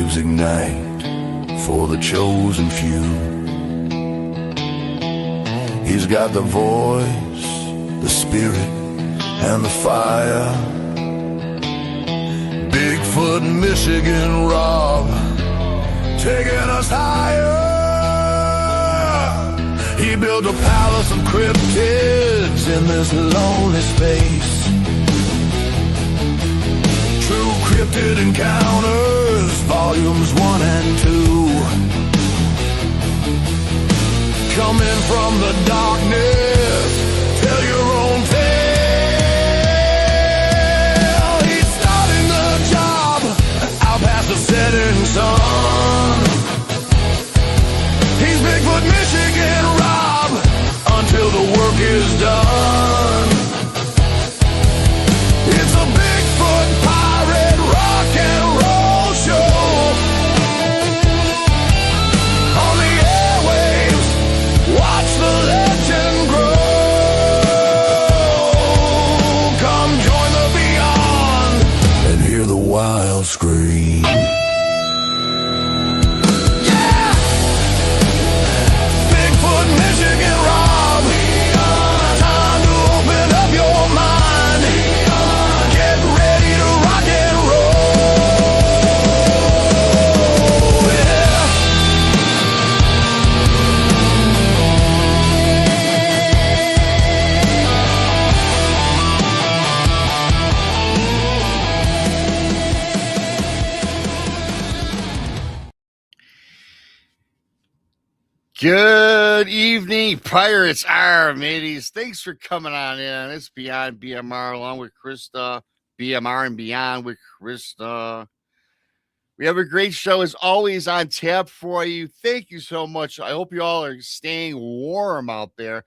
flames ignite for the chosen few. He's got the voice, the spirit, and the fire. Bigfoot, Michigan, Rob, taking us higher. He built a palace of cryptids in this lonely space. True cryptid encounters, volumes 1 and 2. Coming from the darkness, tell your own tale. He's starting the job out past the setting sun. He's Bigfoot, Michigan, Rob, until the work is done. It's a Bigfoot pirate rock and roll show. On the airwaves, watch the legend grow. Come join the beyond and hear the wild scream. Yeah! Bigfoot, Michigan, Rob. Time to open up your mind. Get ready to rock and roll. Yeah. Good evening, pirates, mateys. Thanks for coming on in. It's Beyond BMR along with Krista. BMR and Beyond with Krista. We have a great show as always on tap for you. Thank you so much. I hope you all are staying warm out there.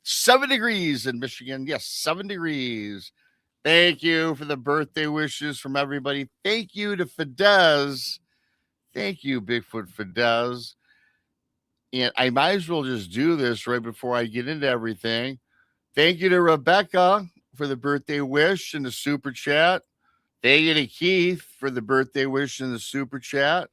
7 degrees in Michigan. Yes, 7 degrees. Thank you for the birthday wishes from everybody. Thank you to Fidesz. Thank you, Bigfoot Fidesz. And I might as well just do this right before I get into everything. Thank you to Rebecca for the birthday wish in the super chat. Thank you to Keith for the birthday wish in the super chat.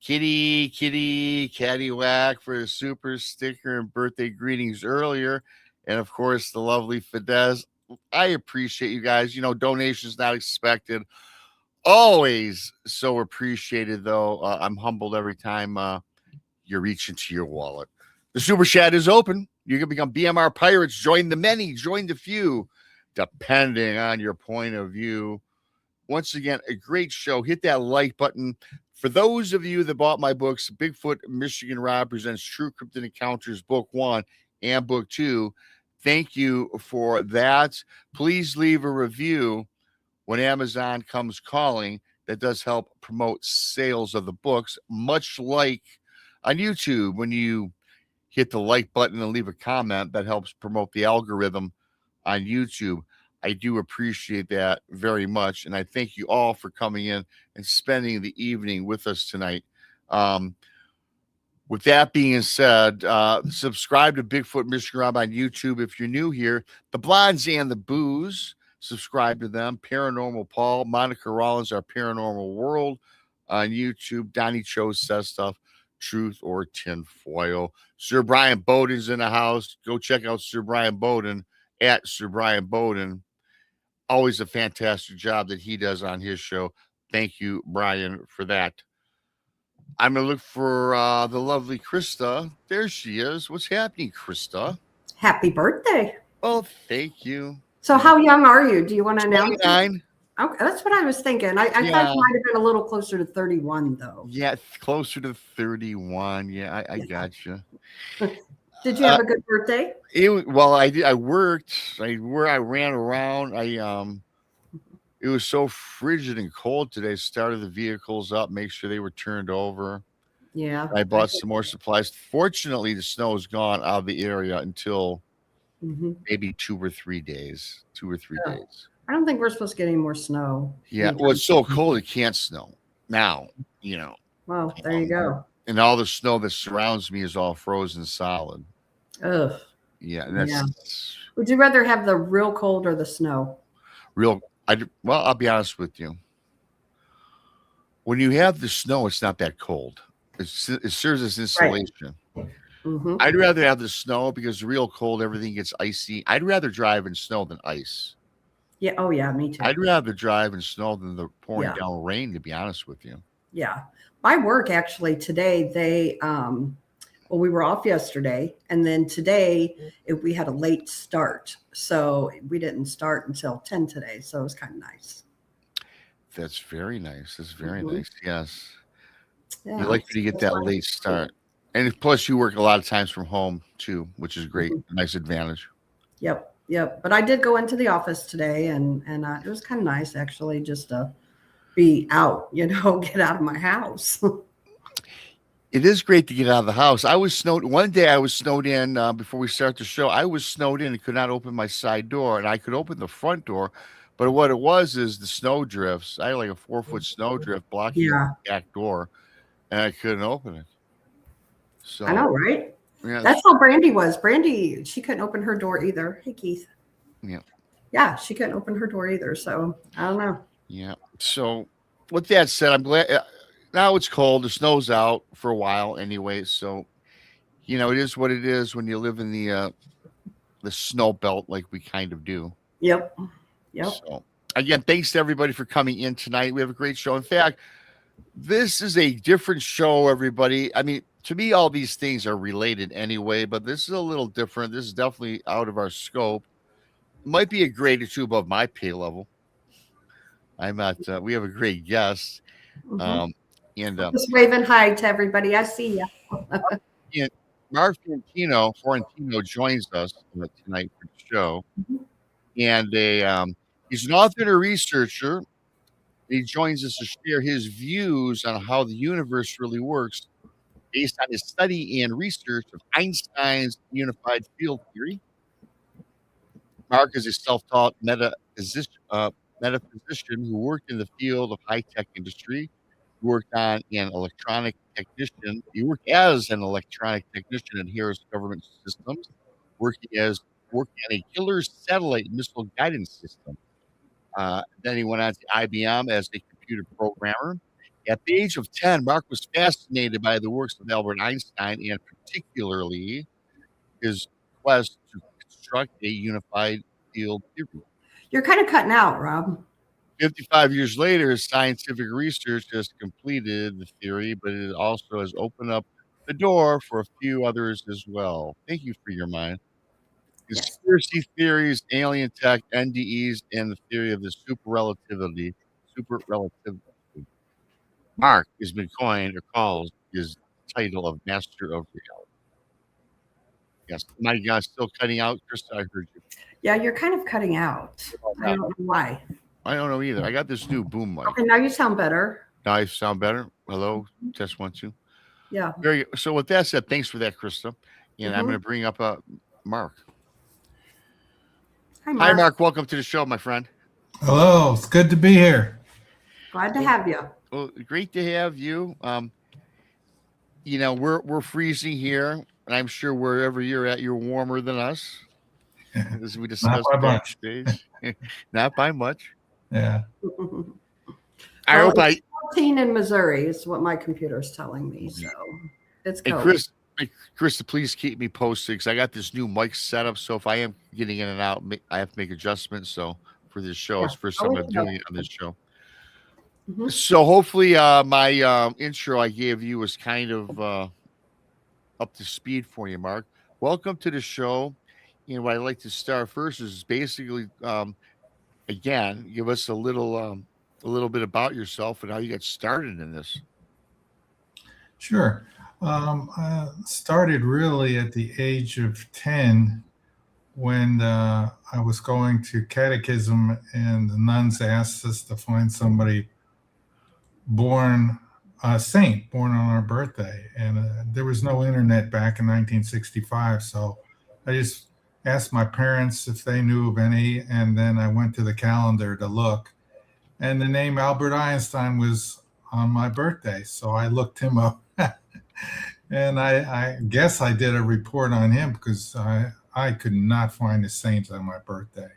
Kitty, Caddywhack for the super sticker and birthday greetings earlier. And of course, the lovely Fidesz. I appreciate you guys. You know, donations not expected. Always so appreciated, though. I'm humbled every time you reach into your wallet. The super chat is open. You can become BMR pirates. Join the many, join the few, depending on your point of view. Once again, a great show. Hit that like button. For those of you that bought my books, Bigfoot, Michigan Rob presents True Cryptid Encounters, Book 1 and Book 2. Thank you for that. Please leave a review when Amazon comes calling. That does help promote sales of the books, much like on YouTube, when you hit the like button and leave a comment, that helps promote the algorithm on YouTube. I do appreciate that very much, and I thank you all for coming in and spending the evening with us tonight. With that being said, subscribe to Bigfoot Michigan Rob on YouTube if you're new here. The Blondes and the Booze, subscribe to them. Paranormal Paul, Monica Rollins, Our Paranormal World on YouTube. Donnie Cho Says Stuff. Truth or Tinfoil. Sir Brian Bowden's in the house. Go check out Sir Brian Bowden at Sir Brian Bowden. Always a fantastic job that he does on his show. Thank you, Brian, for that. I'm going to look for the lovely Krista. There she is. What's happening, Krista? Happy birthday. Oh, thank you. So how young are you? Do you want to announce? 29. Okay, that's what I was thinking. I thought you might have been a little closer to 31, though. Yeah, closer to 31. Yeah, I got you. Did you have a good birthday? I did. I worked. I ran around. It was so frigid and cold today. Started the vehicles up, make sure they were turned over. Yeah. I bought some more supplies. Fortunately, the snow is gone out of the area until maybe 2 or 3 days. 2 or 3 days. I don't think we're supposed to get any more snow. Yeah, well, it's so cold it can't snow now, you know. Well, there you go. And all the snow that surrounds me is all frozen solid. Ugh. Yeah, Would you rather have the real cold or the snow? Well, I'll be honest with you. when you have the snow, it's not that cold. It serves as insulation. Mm-hmm. I'd rather have the snow because real cold, everything gets icy. I'd rather drive in snow than ice. Yeah. Oh, yeah. Me too. I'd rather drive in snow than the pouring Yeah. down rain, to be honest with you. Yeah. My work actually today, well, we were off yesterday, and then today we had a late start. So we didn't start until 10 today. So it was kind of nice. That's very nice. That's very Mhm. nice. Yes. Yeah. You like to get that late start. And plus, you work a lot of times from home too, which is great. Nice advantage. Yep. Yep. But I did go into the office today, and it was kind of nice actually just to be out, get out of my house. It is great to get out of the house. I was snowed one day. I was snowed in before we start the show. I was snowed in and could not open my side door, and I could open the front door. But what it was is the snow drifts. I had like a 4-foot snow drift blocking Yeah. the back door, and I couldn't open it. So I know, right? yeah, That's how Brandy was. Brandy, she couldn't open her door either. Hey, Keith. Yeah. Yeah, she couldn't open her door either. So I don't know. Yeah. So with that said, I'm glad now it's cold. The snow's out for a while anyway. So, it is what it is when you live in the snow belt like we kind of do. Yep. Yep. So again, thanks to everybody for coming in tonight. We have a great show. In fact, this is a different show, everybody. I mean, to me, all these things are related anyway, but this is a little different. This is definitely out of our scope. Might be a grade or two above my pay level. I'm not. We have a great guest, and Just waving hi to everybody. I see you. Mark Fiorentino joins us tonight for the show, and he's an author and a researcher. He joins us to share his views on how the universe really works, based on his study and research of Einstein's unified field theory. Mark is a self-taught metaphysician who worked in the field of high-tech industry. He worked as an electronic technician at Harris Government Systems, working on a killer satellite missile guidance system. Then he went on to IBM as a computer programmer. At the age of 10, Mark was fascinated by the works of Albert Einstein and particularly his quest to construct a unified field theory. You're kind of cutting out, Rob. 55 years later, his scientific research has completed the theory, but it also has opened up the door for a few others as well. Thank you for your mind. Conspiracy theories, alien tech, NDEs, and the theory of the super relativity. Mark has been coined or calls his title of Master of Reality. Yes. Am I still cutting out, Chris? I heard you. Yeah, you're kind of cutting out. I don't know why. I don't know either. I got this new boom mic. Okay, now you sound better. Now I sound better. Hello, test 1 2. Yeah. Very good. So with that said, thanks for that, Krista. And I'm going to bring up Mark. Hi, Mark. Hi, Mark. Welcome to the show, my friend. Hello. It's good to be here. Glad to have you. Well, great to have you. We're freezing here, and I'm sure wherever you're at, you're warmer than us, as we discussed backstage. Not by much. Yeah. I hope 14 in Missouri is what my computer is telling me. So it's cold. And Krista, please keep me posted because I got this new mic setup. So if I am getting in and out, I have to make adjustments. So for this show, it's the first time I'm doing it on this show. So hopefully my intro I gave you was kind of up to speed for you, Mark. Welcome to the show. And what I'd like to start first is basically, again, give us a little bit about yourself and how you got started in this. Sure. I started really at the age of 10 when I was going to catechism and the nuns asked us to find somebody born on our birthday. And there was no internet back in 1965. So I just asked my parents if they knew of any. And then I went to the calendar to look. And the name Albert Einstein was on my birthday. So I looked him up. And I guess I did a report on him because I could not find the saints on my birthday.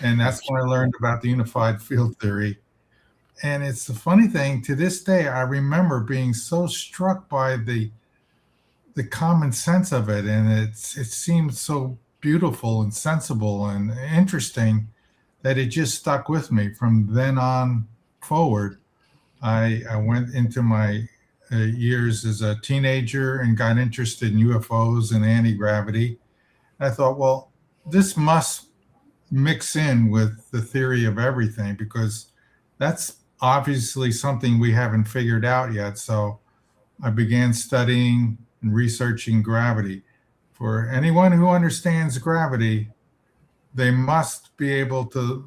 And that's when I learned about the unified field theory. And it's the funny thing, to this day, I remember being so struck by the common sense of it. And it seemed so beautiful and sensible and interesting that it just stuck with me from then on forward. I went into my years as a teenager and got interested in UFOs and anti-gravity. I thought, well, this must mix in with the theory of everything, because that's obviously something we haven't figured out yet. So I began studying and researching gravity. For anyone who understands gravity, they must be able to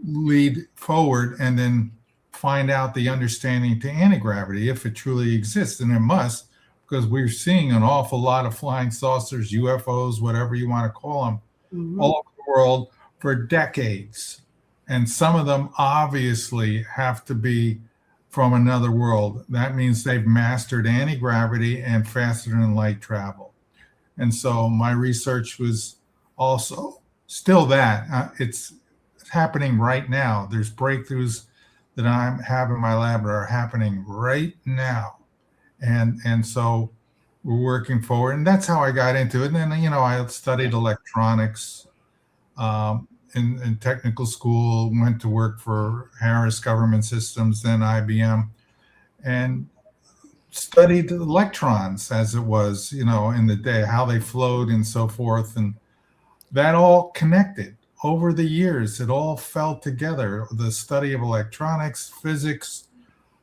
lead forward and then find out the understanding to anti-gravity, if it truly exists. And it must, because we're seeing an awful lot of flying saucers, UFOs, whatever you want to call them, all over the world for decades. And some of them obviously have to be from another world. That means they've mastered anti-gravity and faster than light travel. And so my research was also still that. It's happening right now. There's breakthroughs that I have in my lab that are happening right now. And so we're working forward. And that's how I got into it. And then, I studied electronics in technical school, went to work for Harris Government Systems, then IBM, and studied electrons as it was, in the day, how they flowed and so forth. And that all connected over the years. It all fell together. The study of electronics, physics.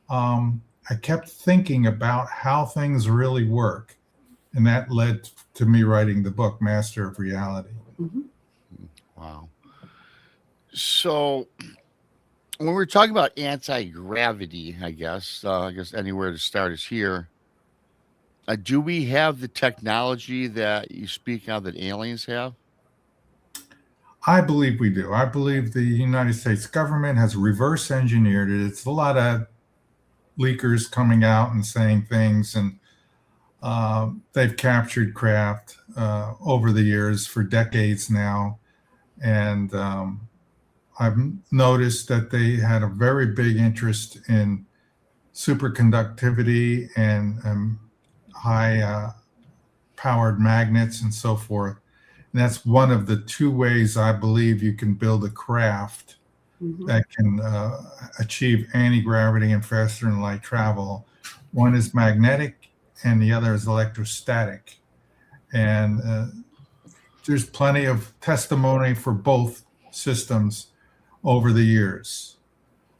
I kept thinking about how things really work. And that led to me writing the book, Master of Reality. Wow. So when we're talking about anti-gravity, I guess anywhere to start is here. Do we have the technology that you speak of that aliens have? I believe we do. I believe the United States government has reverse engineered it. It's a lot of leakers coming out and saying things, and they've captured craft over the years for decades now. And I've noticed that they had a very big interest in superconductivity and high powered magnets and so forth. And that's one of the two ways I believe you can build a craft that can achieve anti-gravity and faster than light travel. One is magnetic and the other is electrostatic. And there's plenty of testimony for both systems over the years.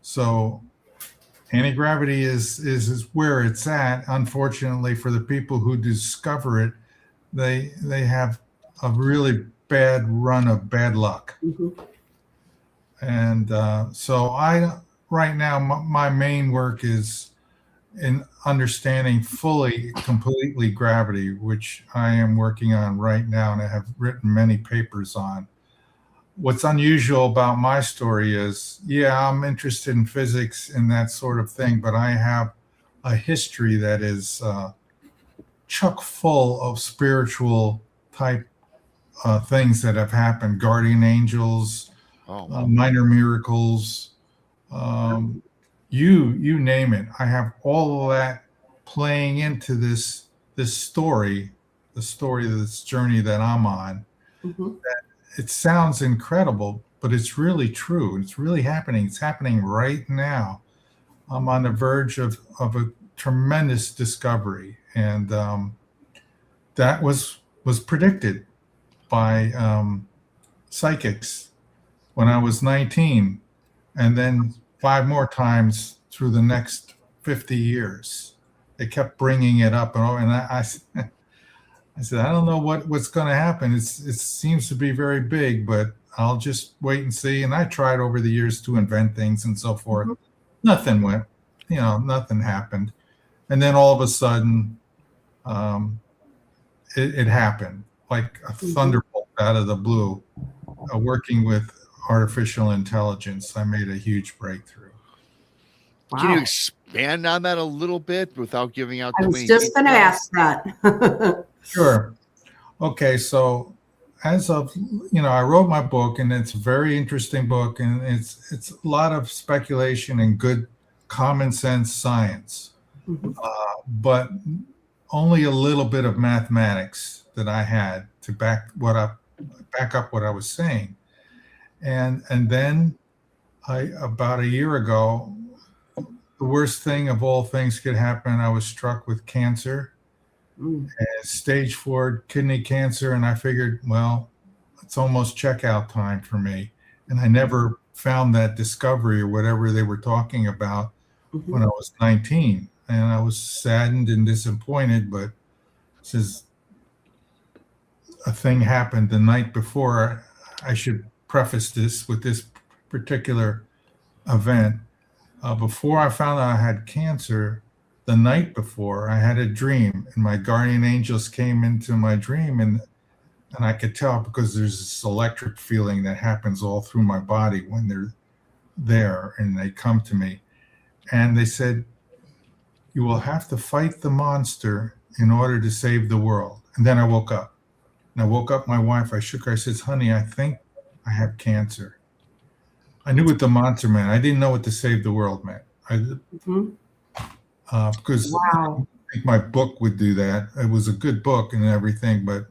So anti-gravity is where it's at. Unfortunately, for the people who discover it, they have a really bad run of bad luck. And so right now, my main work is in understanding completely gravity, which I am working on right now and I have written many papers on. What's unusual about my story is, I'm interested in physics and that sort of thing, but I have a history that is chock full of spiritual type things that have happened, guardian angels, minor miracles, you name it. I have all of that playing into this story, the story of this journey that I'm on. It sounds incredible, but it's really true. It's really happening. It's happening right now. I'm on the verge of a tremendous discovery, and that was predicted by psychics when I was 19, and then 5 more times through the next 50 years. They kept bringing it up, and I said, I don't know what's going to happen. It seems to be very big, but I'll just wait and see. And I tried over the years to invent things and so forth. Nothing went, nothing happened. And then all of a sudden, it happened like a thunderbolt out of the blue. Working with artificial intelligence, I made a huge breakthrough. Wow. Can you expand on that a little bit without giving out I too was many just going to details? ask that. Sure. Okay, so as of, I wrote my book, and it's a very interesting book, and it's a lot of speculation and good common sense science, Mhm. but only a little bit of mathematics that I had to back up what I was saying. And then about a year ago, the worst thing of all things could happen. I was struck with cancer, Mm. stage 4 kidney cancer, and I figured, well, it's almost checkout time for me. And I never found that discovery or whatever they were talking about when I was 19. And I was saddened and disappointed, but since a thing happened the night before, I should preface this with this particular event. Before I found out I had cancer, the night before, I had a dream, and my guardian angels came into my dream, and I could tell because there's this electric feeling that happens all through my body when they're there, and they come to me, and they said, "You will have to fight the monster in order to save the world." And then I woke up. And I woke up my wife. I shook her. I said, "Honey, I think I have cancer." I knew what the monster meant. I didn't know what to save the world meant. Because Wow. I think my book would do that. It was a good book and everything, but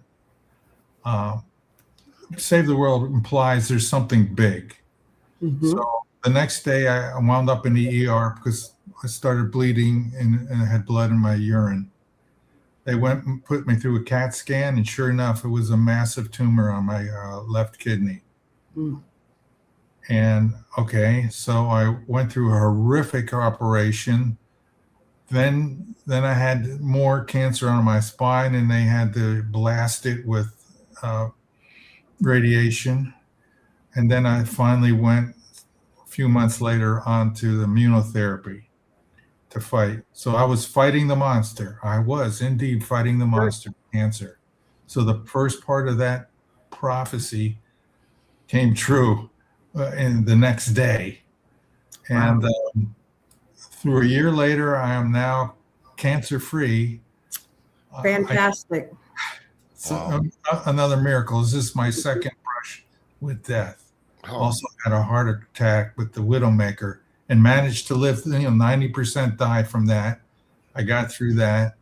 save the world implies there's something big. So the next day I wound up in the ER because I started bleeding and I had blood in my urine. They went and put me through a CAT scan, and sure enough, it was a massive tumor on my left kidney. And okay, so I went through a horrific operation. Then I had more cancer on my spine, and they had to blast it with radiation. And then I finally went a few months later on to the immunotherapy to fight. So I was fighting the monster. I was indeed fighting the monster, cancer. So the first part of that prophecy came true in the next day. And through a year later, I am now cancer-free. Fantastic. Another miracle. This is my second brush with death. Also had a heart attack with the Widowmaker and managed to live, 90% die from that. I got through that.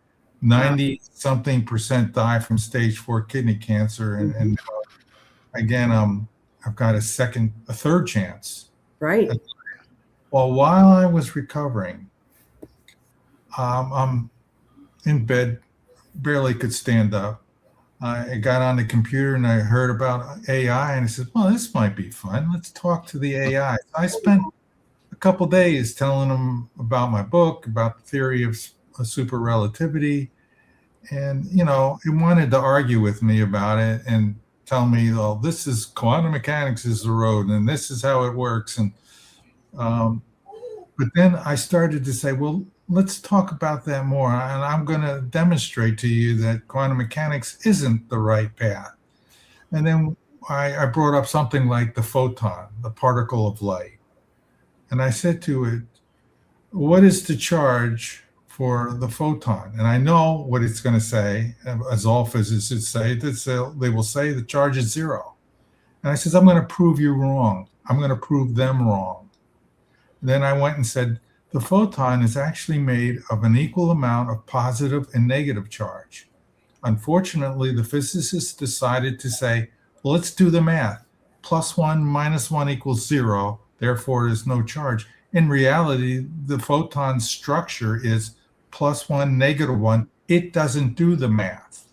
90-something% die from stage 4 kidney cancer. And again, I've got a third chance. Right. Well, while I was recovering, I'm in bed, barely could stand up. I got on the computer and I heard about AI, and I said, well, this might be fun. Let's talk to the AI. I spent a couple days telling them about my book, about the theory of super relativity. And, it wanted to argue with me about it and tell me, well, this is quantum mechanics is the road, and this is how it works. And but then I started to say, well, let's talk about that more. And I'm going to demonstrate to you that quantum mechanics isn't the right path. And then I brought up something like the photon, the particle of light. And I said to it, what is the charge for the photon? And I know what it's going to say, as all physicists say, they will say the charge is 0. And I said, I'm going to prove you wrong. I'm going to prove them wrong. Then I went and said, the photon is actually made of an equal amount of positive and negative charge. Unfortunately, the physicists decided to say, well, let's do the math. +1 - 1 equals 0. Therefore, there's no charge. In reality, the photon structure is +1 - 1. It doesn't do the math.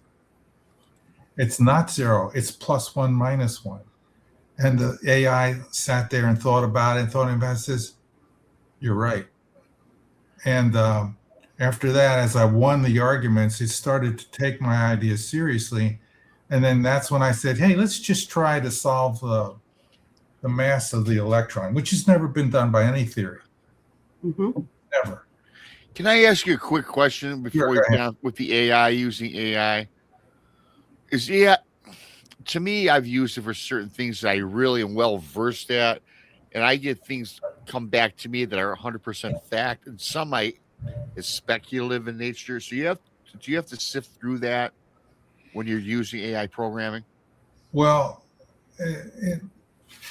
It's not 0. It's +1 - 1. And the AI sat there and thought about it and says, you're right. And after that, as I won the arguments, it started to take my ideas seriously. And then that's when I said, hey, let's just try to solve the mass of the electron, which has never been done by any theory. Never. Can I ask you a quick question before we get on with the AI, using AI? To me, I've used it for certain things that I really am well versed at, and I get things come back to me that are 100% fact, and some is speculative in nature. So do you have to sift through that when you're using AI programming? Well,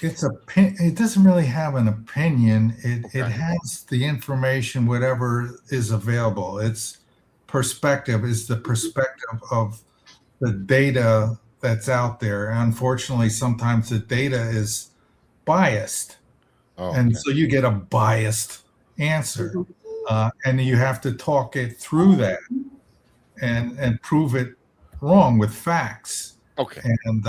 it doesn't really have an opinion. It Okay. has the information, whatever is available. Its perspective is the perspective of the data that's out there. Unfortunately, sometimes the data is biased, Oh, and okay. so you get a biased answer, Mhm. and you have to talk it through that and prove it wrong with facts, Okay. and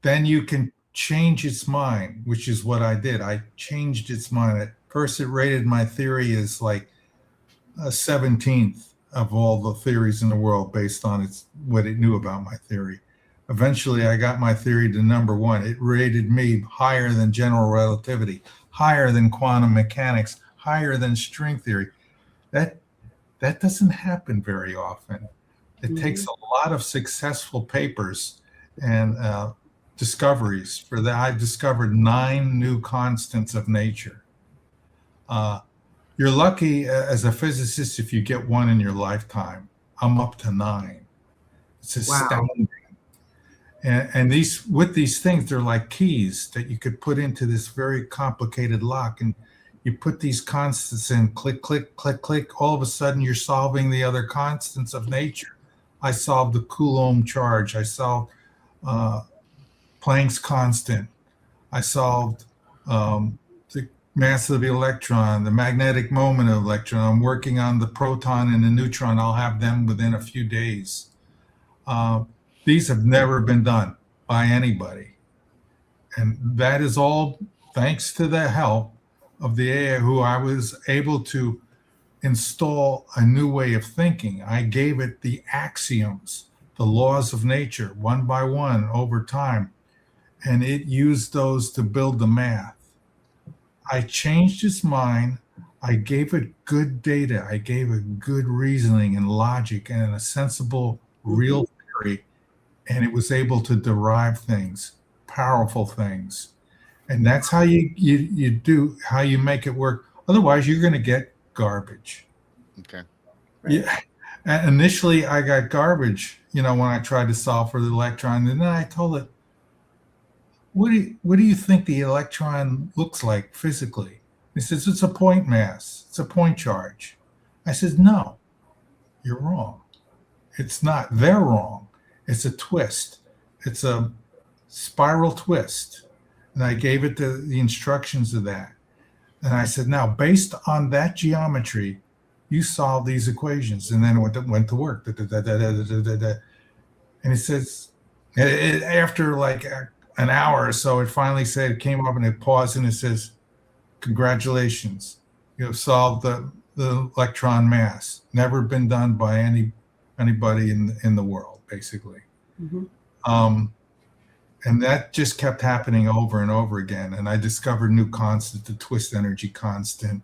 then you can change its mind, which is what I did. I changed its mind. At first, it rated my theory as like a 17th of all the theories in the world based on what it knew about my theory. Eventually, I got my theory to number one. It rated me higher than general relativity, higher than quantum mechanics, higher than string theory. That that doesn't happen very often. It takes a lot of successful papers and discoveries for that. I've discovered 9 new constants of nature. Uh, you're lucky as a physicist if you get one in your lifetime. I'm up to 9. It's Wow. astounding. And these with these things, they're like keys that you could put into this very complicated lock. And you put these constants in, click, click, click, click. All of a sudden, you're solving the other constants of nature. I solved the Coulomb charge. I solved uh, Planck's constant. I solved the mass of the electron, the magnetic moment of the electron. I'm working on the proton and the neutron. I'll have them within a few days. These have never been done by anybody. And that is all thanks to the help of the AI, who I was able to install a new way of thinking. I gave it the axioms, the laws of nature, one by one over time, and it used those to build the math. I changed its mind. I gave it good data. I gave it good reasoning and logic and a sensible, real theory, and it was able to derive things, powerful things. And that's how you do how you make it work. Otherwise, you're going to get garbage. Okay. Yeah. And initially, I got garbage, when I tried to solve for the electron. And then I told it, what do you think the electron looks like physically? He says, it's a point mass. It's a point charge. I said, no, you're wrong. It's not. They're wrong. It's a twist. It's a spiral twist. And I gave it the instructions of that. And I said, now, based on that geometry, you solve these equations. And then it went to work. And it says, after like an hour or so, it finally said, it came up and it paused and it says, congratulations, you have solved the electron mass. Never been done by anybody in the world, basically. And that just kept happening over and over again. And I discovered new constants, the twist energy constant,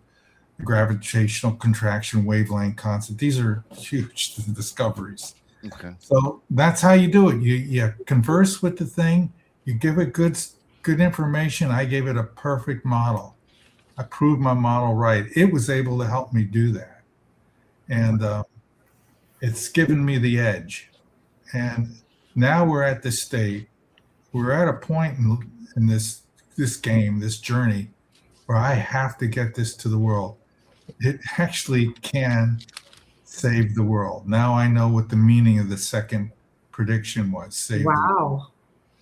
the gravitational contraction wavelength constant. These are huge discoveries. Okay. So that's how you do it. You converse with the thing. You give it good information. I gave it a perfect model. I proved my model right. It was able to help me do that. And it's given me the edge. And now we're at this state. We're at a point in this game, this journey, where I have to get this to the world. It actually can save the world. Now I know what the meaning of the second prediction was. Save the world. Wow.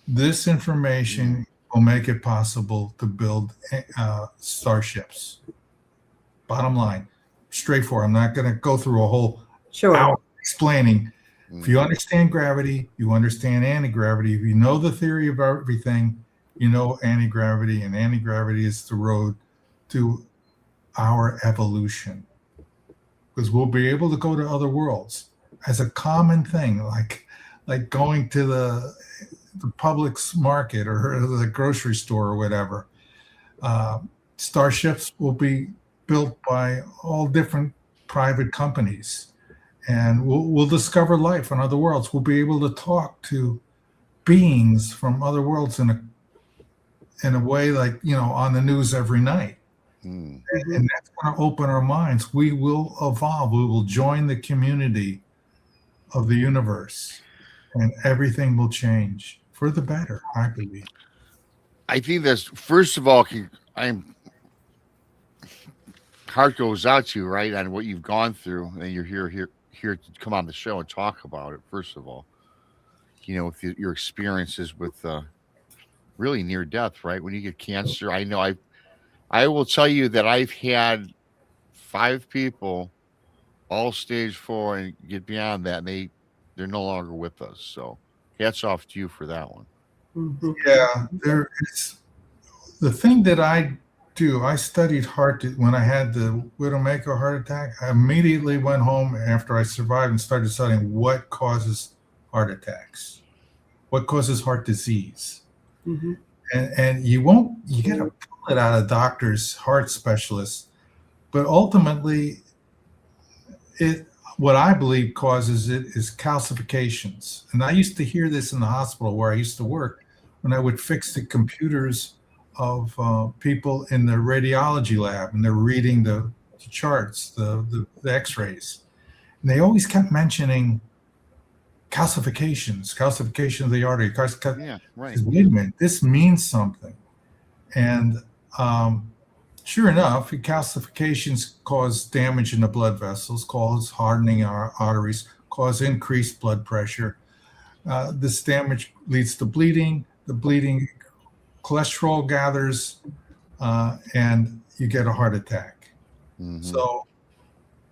This information will make it possible to build starships. Bottom line, straightforward. I'm not going to go through a whole hour explaining. If you understand gravity, you understand anti-gravity. If you know the theory of everything, you know anti-gravity, and anti-gravity is the road to our evolution. Because we'll be able to go to other worlds as a common thing, like going to the Publix market or the grocery store or whatever. Starships will be built by all different private companies. And we'll discover life on other worlds. We'll be able to talk to beings from other worlds in a way like, on the news every night. And that's going to open our minds. We will evolve. We will join the community of the universe, and everything will change for the better, I believe. I think that's first of all, I'm heart goes out to you, right, on what you've gone through, and you're here to come on the show and talk about it. First of all, with your experiences with really near death, right? When you get cancer, I will tell you that I've had 5 people all stage 4 and get beyond that, and they're no longer with us. So hats off to you for that one. Mhm. Yeah, there is the thing that I do. I studied when I had the Widowmaker heart attack. I immediately went home after I survived and started studying what causes heart attacks, what causes heart disease. Mhm. And you got to pull it out of doctors, heart specialists, but ultimately what I believe causes it is calcifications. And I used to hear this in the hospital where I used to work when I would fix the computers of people in the radiology lab, and they're reading the charts, the x-rays. And they always kept mentioning calcification of the artery. Yeah, right. Wait a minute, this means something. And sure enough, calcifications cause damage in the blood vessels, cause hardening our arteries, cause increased blood pressure. This damage leads to bleeding. The bleeding, cholesterol gathers, and you get a heart attack. Mhm. So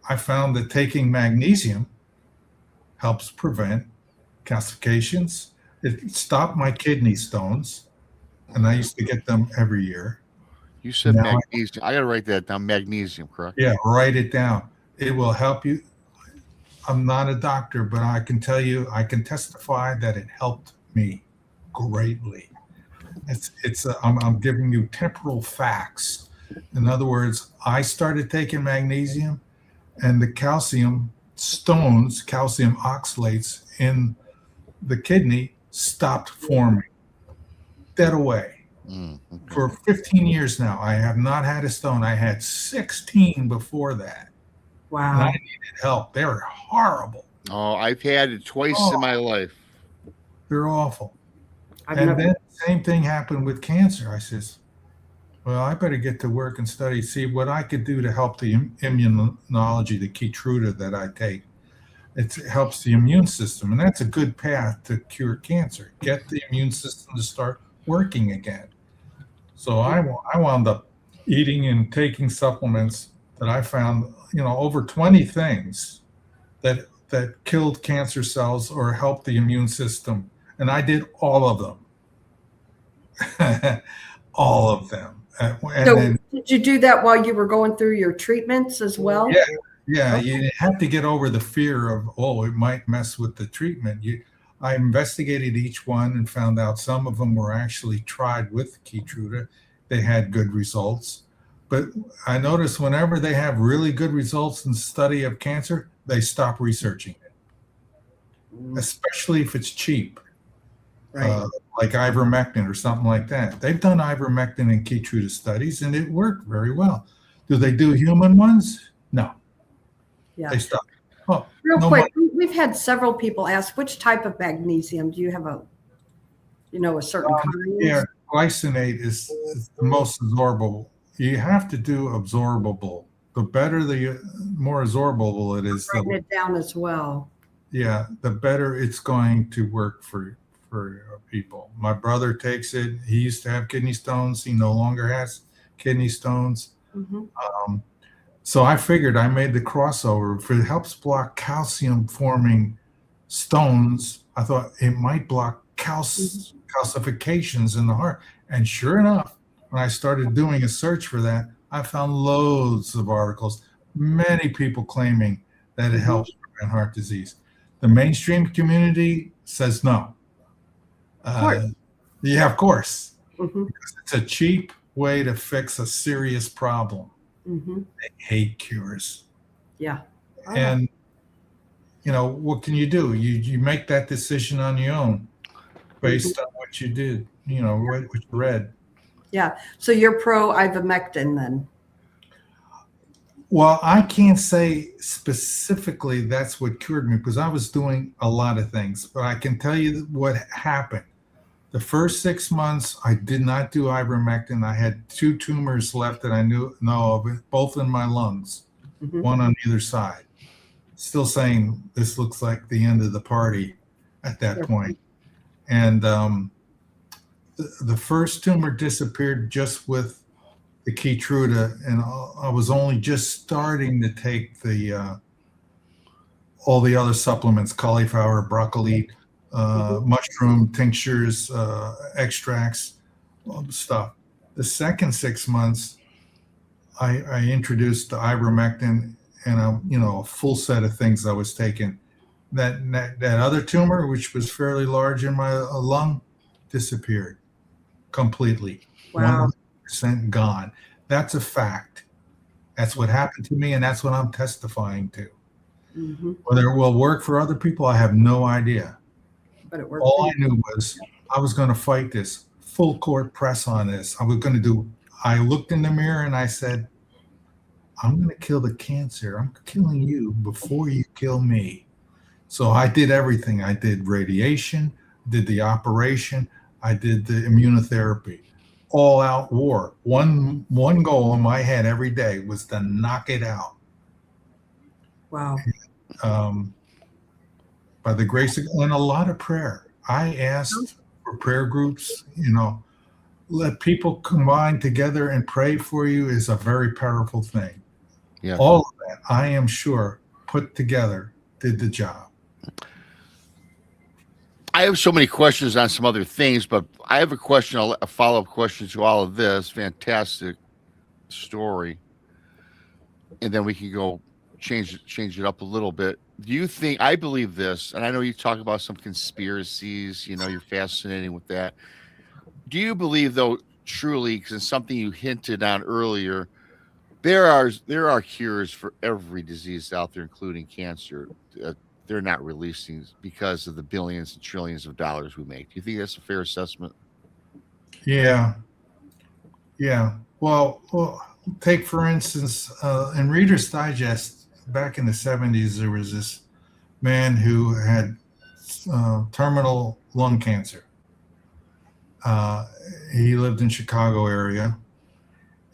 I found that taking magnesium helps prevent calcifications. It stopped my kidney stones, and I used to get them every year. You said Now magnesium. I got to write that down. Magnesium, correct? Yeah, write it down. It will help you. I'm not a doctor, but I can tell you, I can testify that it helped me greatly. I'm giving you temporal facts. In other words, I started taking magnesium, and the calcium oxalates in the kidney stopped forming, dead away. Okay. For 15 years now, I have not had a stone. I had 16 before that. And I Wow. needed help. They were horrible. Oh, I've had it twice in my life. They're awful. I've And never. then same thing happened with cancer. I says, well, I better get to work and study, see what I could do to help the immunology, the Keytruda that I take. It helps the immune system, and that's a good path to cure cancer. Get the immune system to start working again. So I wound up eating and taking supplements that I found, over 20 things that killed cancer cells or helped the immune system, and I did all of them. All of them. And So then, did you do that while you were going through your treatments as well? yeah, you have to get over the fear of, it might mess with the treatment. I investigated each one and found out some of them were actually tried with Keytruda. They had good results. But I noticed whenever they have really good results in the study of cancer, they stop researching it, especially if it's cheap. Right. Like ivermectin or something like that. They've done ivermectin and Keytruda studies, and it worked very well. Do they do human ones? No. Yeah. They stop. Oh, Real no quick, we've had several people ask, which type of magnesium? Do you have a certain kind? Yeah, glycinate is the most absorbable. You have to do absorbable. The better, the more absorbable it is. Writing it down as well. Yeah, the better it's going to work for people. My brother takes it. He used to have kidney stones. He no longer has kidney stones. Mm-hmm. So I figured I made the crossover. If it helps block calcium forming stones, I thought it might block calcifications in the heart. And sure enough, when I started doing a search for that, I found loads of articles, many people claiming that it helps prevent heart disease. The mainstream community says no. Yeah, of course. Mm-hmm. Because it's a cheap way to fix a serious problem. Mm-hmm. They hate cures. Yeah. And what can you do? You make that decision on your own based on what you did, what you read. Yeah. So you're pro ivermectin then? Well, I can't say specifically that's what cured me because I was doing a lot of things, but I can tell you what happened. The first 6 months, I did not do ivermectin. I had 2 tumors left that I know of, both in my lungs, one on either side. Still saying this looks like the end of the party at that point. And the first tumor disappeared just with the Keytruda, and I was only just starting to take the all the other supplements, cauliflower, broccoli, mushroom tinctures, extracts, all the stuff. The second 6 months, I introduced the ivermectin and a full set of things I was taking. That other tumor, which was fairly large in my lung, disappeared completely. Wow. 100% gone. That's a fact. That's what happened to me, and that's what I'm testifying to. Whether it will work for other people, I have no idea. But it worked. All I knew was I was going to fight this full court press on this. I looked in the mirror and I said, I'm going to kill the cancer. I'm killing you before you kill me. So I did everything. I did radiation, did the operation, I did the immunotherapy, all out war. One goal in my head every day was to knock it out. Wow. By the grace of, and a lot of prayer. I asked for prayer groups, let people combine together and pray for you is a very powerful thing. Yeah. All of that, I am sure, put together, did the job. I have so many questions on some other things, but I have a follow-up question to all of this. Fantastic story. And then we can go change it up a little bit. Do you think, I believe this, and I know you talk about some conspiracies, you're fascinating with that. Do you believe, though, truly, because it's something you hinted on earlier, there are cures for every disease out there, including cancer. They're not releasing because of the billions and trillions of dollars we make. Do you think that's a fair assessment? Yeah. Well, take for instance, in Reader's Digest back in the 70s, there was this man who had terminal lung cancer. He lived in Chicago area,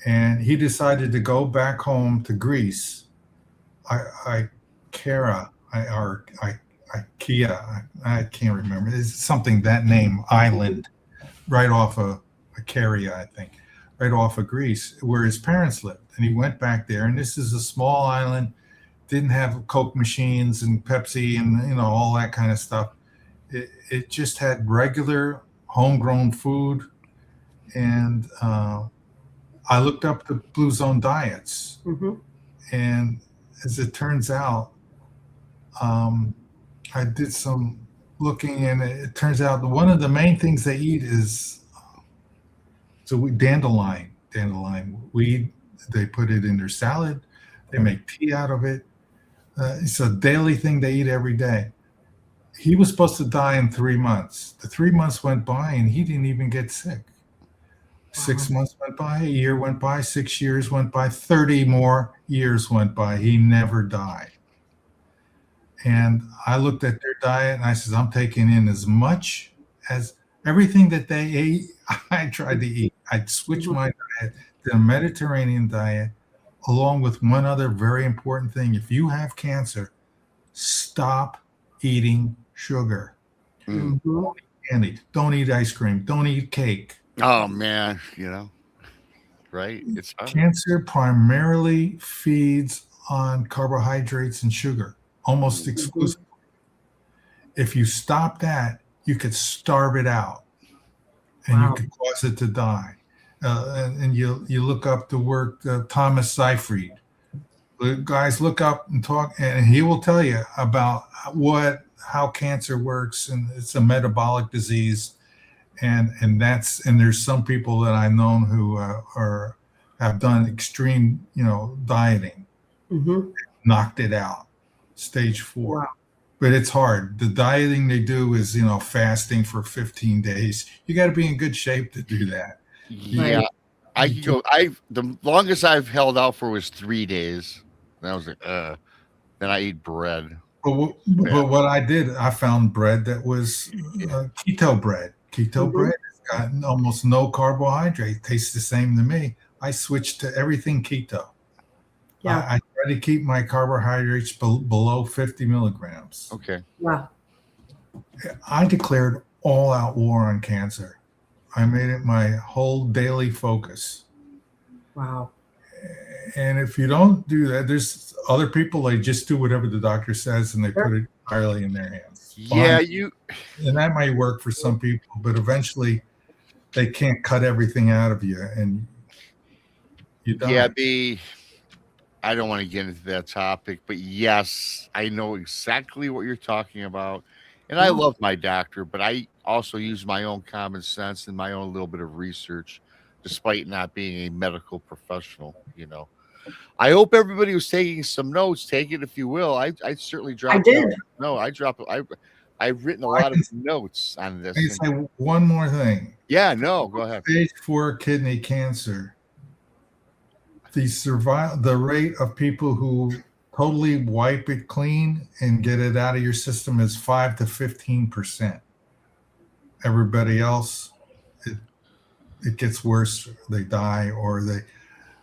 and he decided to go back home to Greece. IKEA, I can't remember. It's something, that name, island, right off of Icaria, I think, right off of Greece, where his parents lived. And he went back there, and this is a small island, didn't have Coke machines and Pepsi and all that kind of stuff. It just had regular homegrown food. And I looked up the Blue Zone diets. And as it turns out, I did some looking, and it turns out that one of the main things they eat is dandelion weed. They put it in their salad. They make tea out of it. It's a daily thing they eat every day. He was supposed to die in 3 months. The 3 months went by, and he didn't even get sick. 6 months went by, a year went by, 6 years went by, 30 more years went by. He never died. And I looked at their diet, and I said, I'm taking in as much as everything that they ate. I tried to eat. I'd switch my diet to a Mediterranean diet, along with one other very important thing. If you have cancer, stop eating sugar. Don't eat candy. Don't eat ice cream. Don't eat cake. Oh, man, right? It's Cancer primarily feeds on carbohydrates and sugar, almost exclusively. If you stop that, you could starve it out, and you could cause it to die. And you look up the work Thomas Seyfried. The guys look up and talk, and he will tell you about how cancer works, and it's a metabolic disease. And there's some people that I've known who have done extreme, dieting, knocked it out, stage 4. Wow. But it's hard. The dieting they do is, fasting for 15 days. You got to be in good shape to do that. Yeah, I could go. The longest I've held out for was 3 days. And I was like, then I eat bread. But what I did, I found bread that was keto bread. Keto bread has got almost no carbohydrate. Tastes the same to me. I switched to everything keto. Yeah. I try to keep my carbohydrates below 50 milligrams. Okay. Wow. I declared all-out war on cancer. I made it my whole daily focus. Wow. And if you don't do that, there's other people, they just do whatever the doctor says and they put it entirely in their hands. Yeah, Fine. And that might work for some people, but eventually they can't cut everything out of you and you die. Yeah, I don't want to get into that topic, but yes, I know exactly what you're talking about. And I love my doctor, but I also use my own common sense and my own little bit of research, despite not being a medical professional, you know. I hope everybody who's taking some notes, take it if you will. I certainly dropped. I did. No, I dropped. I've written a lot of notes on this. I can say one more thing. Yeah, no, go ahead. Stage 4 kidney cancer. The rate of people who totally wipe it clean and get it out of your system is 5 to 15%. Everybody else, it gets worse. They die, or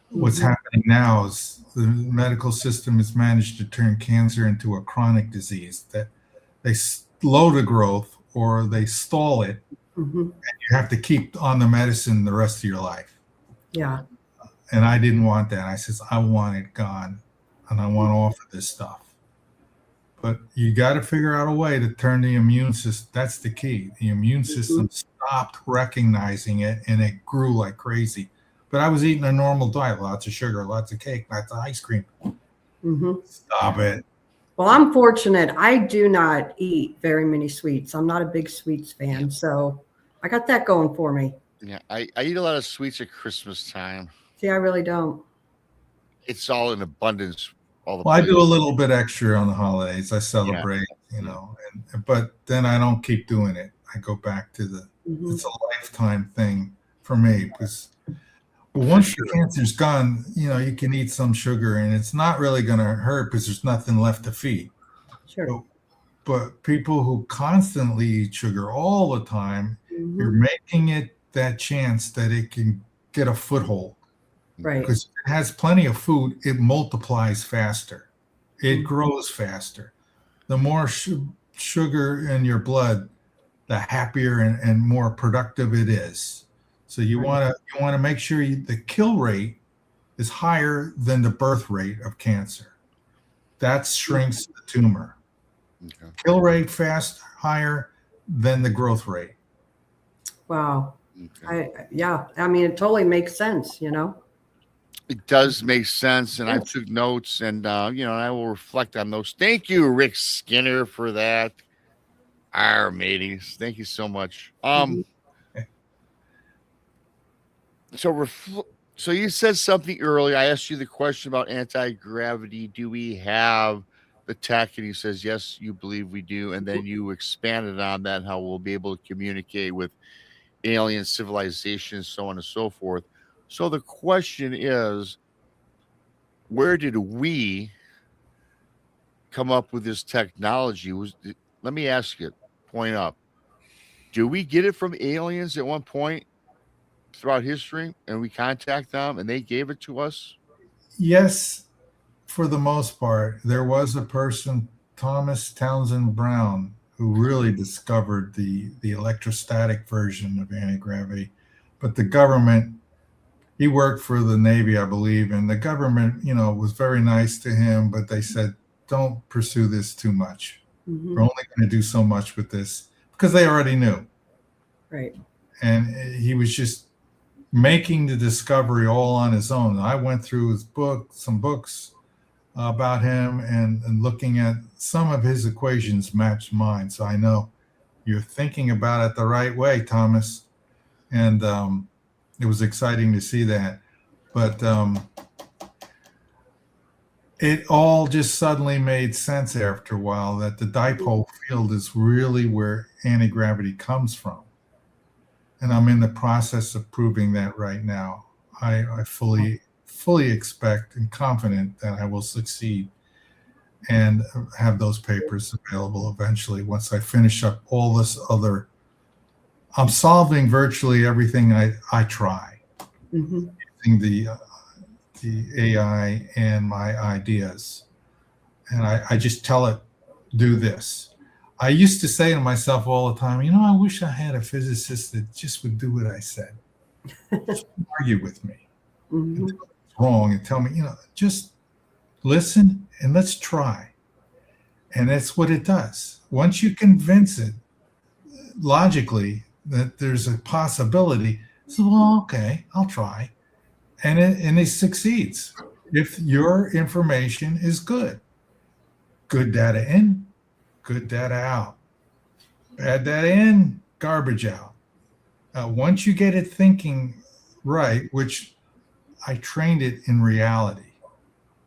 what's happening now is the medical system has managed to turn cancer into a chronic disease that they slow the growth or they stall it, and you have to keep on the medicine the rest of your life. Yeah. And I didn't want that. I says, I want it gone, and I want off of this stuff. But you got to figure out a way to turn the immune system. That's the key. The immune system stopped recognizing it, and it grew like crazy. But I was eating a normal diet, lots of sugar, lots of cake, lots of ice cream. Stop it. Well, I'm fortunate. I do not eat very many sweets. I'm not a big sweets fan. So I got that going for me. Yeah, I eat a lot of sweets at Christmas time. See, I really don't. It's all in abundance. Well, I do a little bit extra on the holidays. I celebrate, you know, but then I don't keep doing it. I go back to it's a lifetime thing for me, because once the cancer's gone, you know, you can eat some sugar and it's not really going to hurt because there's nothing left to feed. Sure. But people who constantly eat sugar all the time, you're making it that chance that it can get a foothold. Right. Because it has plenty of food, it multiplies faster. It grows faster. The more sugar in your blood, the happier and more productive it is. So you want to make sure the kill rate is higher than the birth rate of cancer. That shrinks the tumor. Okay. Kill rate higher than the growth rate. Wow. Okay. I mean, it totally makes sense, you know. It does make sense, and I took notes, and you know, I will reflect on those. Thank you, Rick Skinner, for that. Our mateys, thank you so much. So you said something earlier. I asked you the question about anti-gravity. Do we have the tech? And he says, yes, you believe we do. And then you expanded on that, how we'll be able to communicate with alien civilizations, so on and so forth. So the question is, where did we come up with this technology? Let me ask you, point up. Do we get it from aliens at one point throughout history, and we contact them and they gave it to us? Yes, for the most part. There was a person, Thomas Townsend Brown, who really discovered the electrostatic version of anti-gravity. But the government, he worked for the Navy, I believe, and the government, you know, was very nice to him, but they said, don't pursue this too much. We're only going to do so much with this, because they already knew. Right. And he was just making the discovery all on his own. I went through his some books about him, and looking at some of his equations matched mine. So I know you're thinking about it the right way, Thomas. And it was exciting to see that. But it all just suddenly made sense after a while, that the dipole field is really where anti-gravity comes from. And I'm in the process of proving that right now. I fully expect and confident that I will succeed and have those papers available eventually, once I finish up all this other I'm solving virtually everything I try Mm-hmm. using the AI and my ideas. And I just tell it, do this. I used to say to myself all the time, I wish I had a physicist that just would do what I said. Just argue with me. Mm-hmm. And tell me it's wrong and tell me, just listen and let's try. And that's what it does. Once you convince it logically that there's a possibility, so well, okay, I'll try. And it succeeds if your information is good. Good data in, good data out. Bad data in, garbage out. Once you get it thinking right, which I trained it in reality,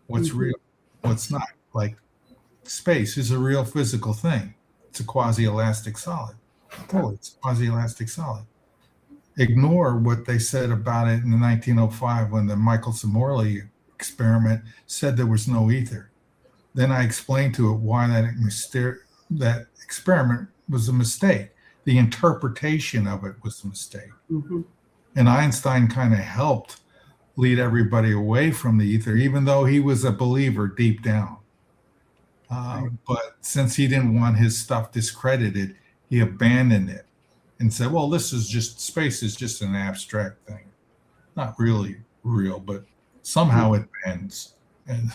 what's real, what's not. Like space is a real physical thing. It's a quasi-elastic solid. Oh, it's quasi-elastic solid. Ignore what they said about it in 1905 when the Michelson-Morley experiment said there was no ether. Then I explained to it why that experiment was a mistake. The interpretation of it was a mistake. Mm-hmm. And Einstein kind of helped lead everybody away from the ether, even though he was a believer deep down. But since he didn't want his stuff discredited, he abandoned it and said, well, space is just an abstract thing. Not really real, but somehow it bends. And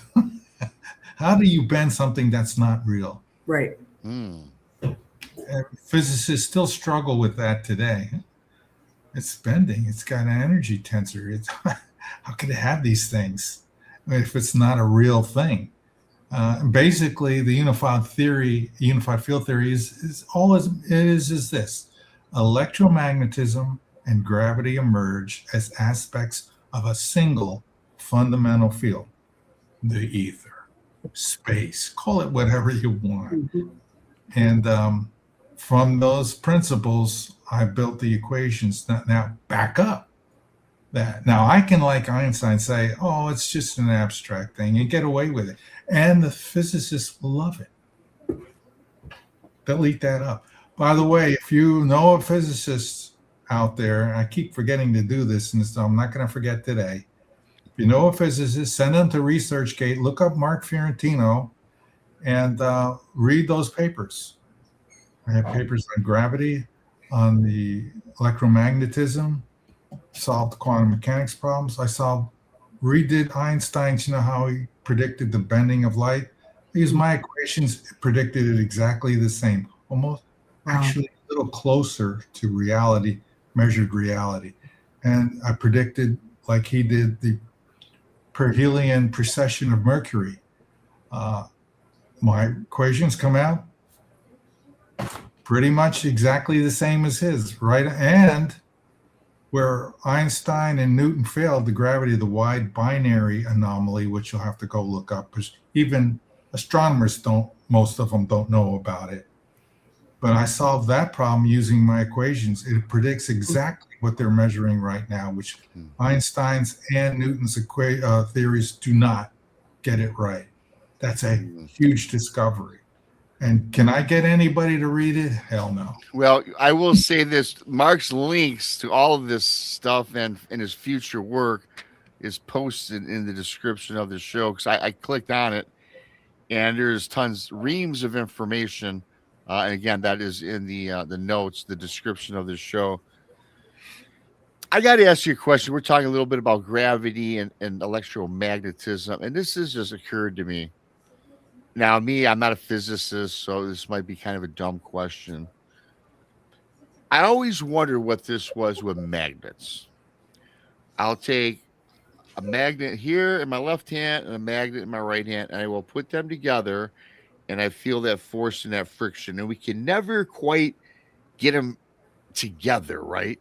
how do you bend something that's not real? Right. Mm. Physicists still struggle with that today. It's bending. It's got an energy tensor. How could it have these things if it's not a real thing? Basically, the unified field theory is all it is this: electromagnetism and gravity emerge as aspects of a single fundamental field, the ether, space, call it whatever you want. Mm-hmm. And from those principles, I built the equations that now back up that. Now I can, like Einstein, say, oh, it's just an abstract thing and get away with it. And the physicists will love it. They'll eat that up. By the way, if you know a physicist out there, I keep forgetting to do this, and so I'm not going to forget today. If you know a physicist, send them to ResearchGate, look up Mark Fiorentino, and read those papers. I have papers on gravity, on the electromagnetism, solved quantum mechanics problems. I redid Einstein's, how he predicted the bending of light. I used my equations, predicted it exactly the same, almost actually a little closer to reality, measured reality. And I predicted, like he did, the perihelion precession of Mercury. My equations come out pretty much exactly the same as his, right? And where Einstein and Newton failed, the gravity of the wide binary anomaly, which you'll have to go look up, because even astronomers most of them don't know about it. But I solved that problem using my equations. It predicts exactly what they're measuring right now, which Einstein's and Newton's theories do not get it right. That's a huge discovery. And can I get anybody to read it? Hell no. Well, I will say this: Mark's links to all of this stuff and his future work is posted in the description of the show, because I clicked on it, and there's reams of information. And again, that is in the notes, the description of this show. I got to ask you a question. We're talking a little bit about gravity and electromagnetism, and this has just occurred to me. Now, I'm not a physicist, so this might be kind of a dumb question. I always wondered what this was with magnets. I'll take a magnet here in my left hand and a magnet in my right hand, and I will put them together, and I feel that force and that friction, and we can never quite get them together, right?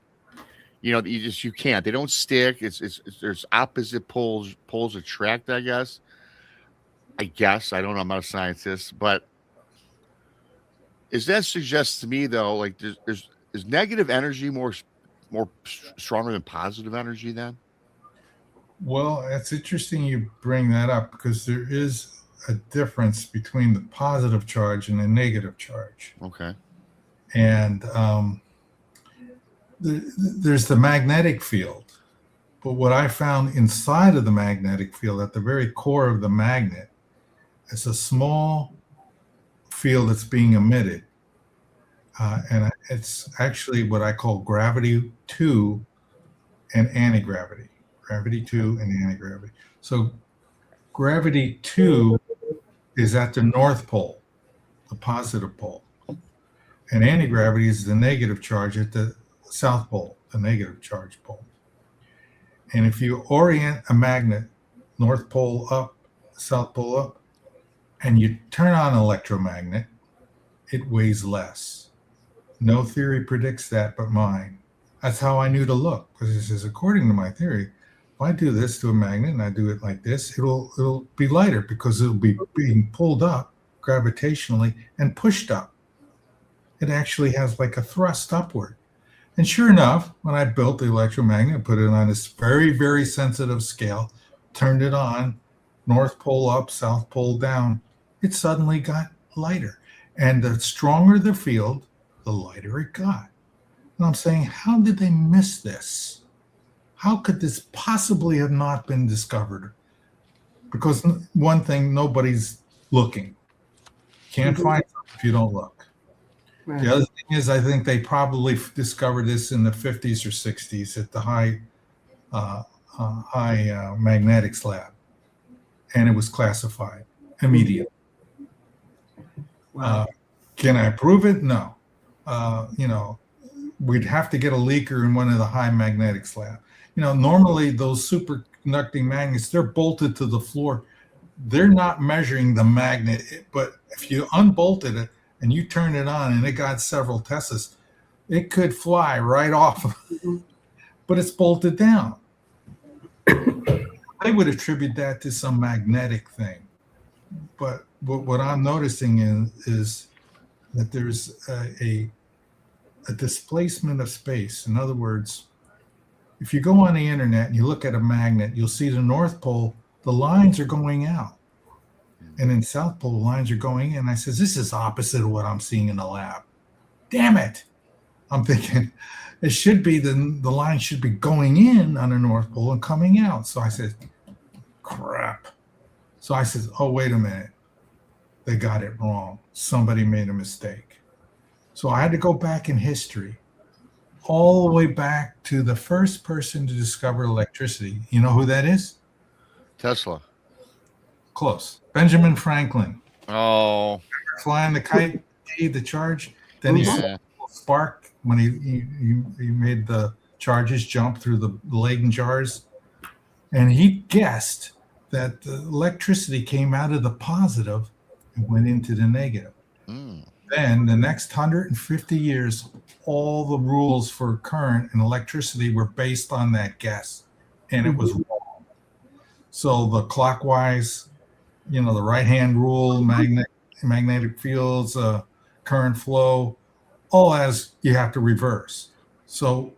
You can't. They don't stick. There's opposite poles attract, I guess. I don't know. I'm not a scientist, but is that suggests to me though, like is negative energy more stronger than positive energy then? Well, it's interesting you bring that up, because there is a difference between the positive charge and the negative charge. Okay. And there's the magnetic field. But what I found inside of the magnetic field, at the very core of the magnet, is a small field that's being emitted. And it's actually what I call gravity 2 and anti-gravity. Gravity 2 and anti-gravity. So gravity 2 is at the North Pole, the positive pole. And anti-gravity is the negative charge at the South Pole, the negative charge pole. And if you orient a magnet, North Pole up, South Pole up, and you turn on an electromagnet, it weighs less. No theory predicts that but mine. That's how I knew to look, because it says, according to my theory, if I do this to a magnet and I do it like this, it'll be lighter because it'll be being pulled up gravitationally and pushed up. It actually has like a thrust upward. And sure enough, when I built the electromagnet, put it on this very, very sensitive scale, turned it on, North Pole up, South Pole down, it suddenly got lighter. And the stronger the field, the lighter it got. And I'm saying, how did they miss this? How could this possibly have not been discovered? Because one thing, nobody's looking. Can't find something if you don't look. Right. The other thing is, I think they probably discovered this in the 50s or 60s at the high magnetics lab, and it was classified immediately. Wow. Can I prove it? No. We'd have to get a leaker in one of the high magnetics lab. Normally those superconducting magnets, they're bolted to the floor. They're not measuring the magnet, but if you unbolted it and you turn it on and it got several Teslas, it could fly right off. Mm-hmm. But it's bolted down. I would attribute that to some magnetic thing. But what I'm noticing is that there's a displacement of space. In other words, if you go on the internet and you look at a magnet, you'll see the North Pole, the lines are going out. And in South Pole, the lines are going in. I says, this is opposite of what I'm seeing in the lab. Damn it. I'm thinking it should be the line should be going in on the North Pole and coming out. So I said, crap. So I said, oh, wait a minute. They got it wrong. Somebody made a mistake. So I had to go back in history, all the way back to the first person to discover electricity. You know who that is? Tesla. Close. Benjamin Franklin. Oh. Flying the kite, the charge. Then he saw a spark when he made the charges jump through the Leyden jars. And he guessed that the electricity came out of the positive and went into the negative. Mm. Then the next 150 years, all the rules for current and electricity were based on that guess, and it was wrong. So the clockwise, the right-hand rule, magnetic fields, current flow, all as you have to reverse. So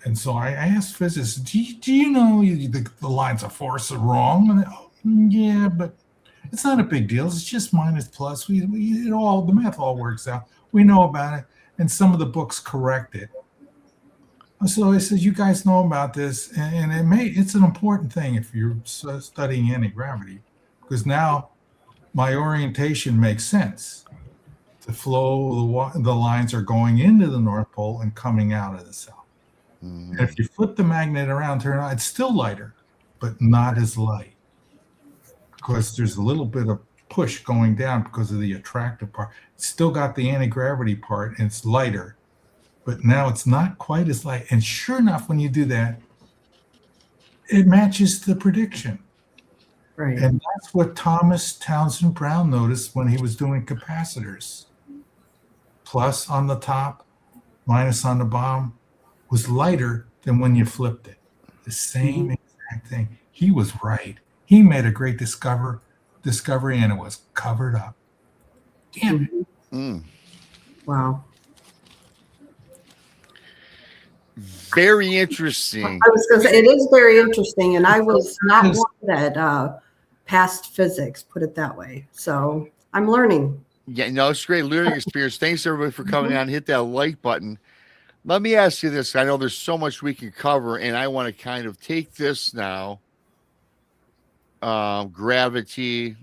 I asked physicists, do you know the lines of force are wrong? And yeah, but it's not a big deal. It's just minus plus. The math all works out. We know about it, and some of the books correct it. So I said, you guys know about this, and it's an important thing if you're studying anti-gravity, because now my orientation makes sense. The flow, the lines are going into the North Pole and coming out of the South. Mm-hmm. And if you flip the magnet around, turn it on, it's still lighter, but not as light. Because there's a little bit of push going down because of the attractive part. It's still got the anti-gravity part, and it's lighter, but now it's not quite as light. And sure enough, when you do that, it matches the prediction. Right. And that's what Thomas Townsend Brown noticed when he was doing capacitors. Plus on the top, minus on the bottom, was lighter than when you flipped it. The same exact thing. He was right. He made a great discovery, and it was covered up. Damn it. Mm. Wow. Very interesting. I was going to say, it is very interesting, and I was not one that passed physics, put it that way. So I'm learning. Yeah, no, it's a great learning experience. Thanks, everybody, for coming on. Hit that like button. Let me ask you this. I know there's so much we can cover, and I want to kind of take this now. Gravity,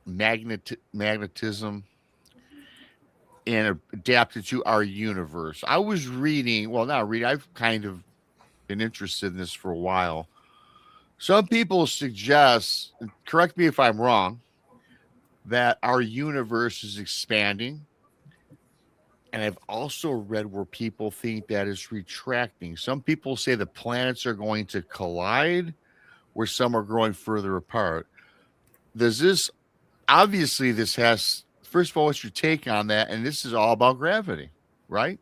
magnetism, and adapt it to our universe. I was reading, well, not reading, I've kind of been interested in this for a while. Some people suggest, correct me if I'm wrong, that our universe is expanding. And I've also read where people think that is retracting. Some people say the planets are going to collide, where some are growing further apart. Does this, obviously, this has, first of all, what's your take on that? And this is all about gravity, right?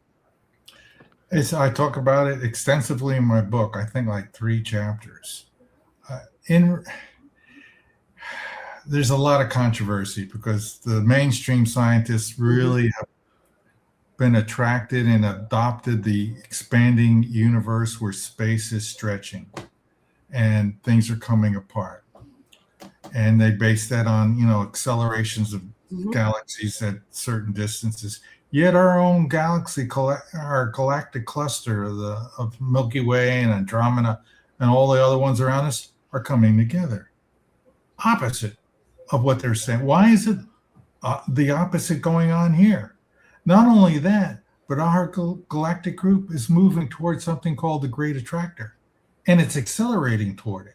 I talk about it extensively in my book. I think like 3 chapters. There's a lot of controversy because the mainstream scientists really have been attracted and adopted the expanding universe where space is stretching and things are coming apart. And they base that on, accelerations of galaxies at certain distances. Yet our own galaxy, our galactic cluster of Milky Way and Andromeda and all the other ones around us are coming together. Opposite of what they're saying. Why is it the opposite going on here? Not only that, but our galactic group is moving towards something called the Great Attractor, and it's accelerating toward it.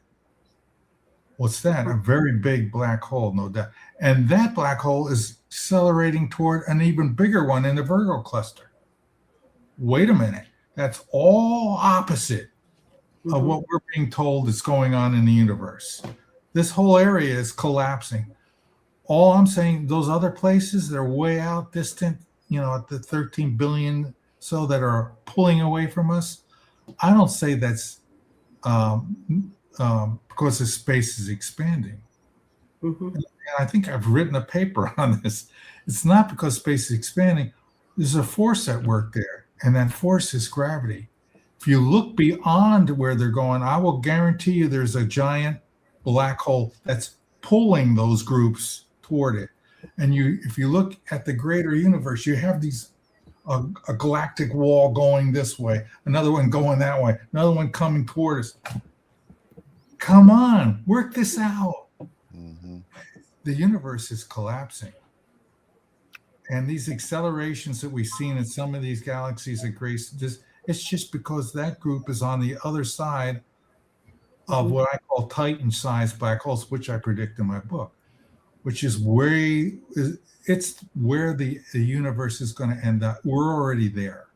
What's that? A very big black hole, no doubt. And that black hole is accelerating toward an even bigger one in the Virgo cluster. Wait a minute. That's all opposite of what we're being told is going on in the universe. This whole area is collapsing. All I'm saying, those other places, they're way out distant, at the 13 billion so that are pulling away from us. I don't say that's because the space is expanding. And I think I've written a paper on this. It's not because space is expanding. There's a force at work there, and that force is gravity. If you look beyond where they're going, I will guarantee you there's a giant black hole that's pulling those groups toward it. And if you look at the greater universe, you have a galactic wall going this way, another one going that way, another one coming toward us. Come on, work this out. The universe is collapsing. And these accelerations that we've seen in some of these galaxies at Grace, it's just because that group is on the other side of what I call Titan-sized black holes, which I predict in my book, which is where the universe is going to end up. We're already there.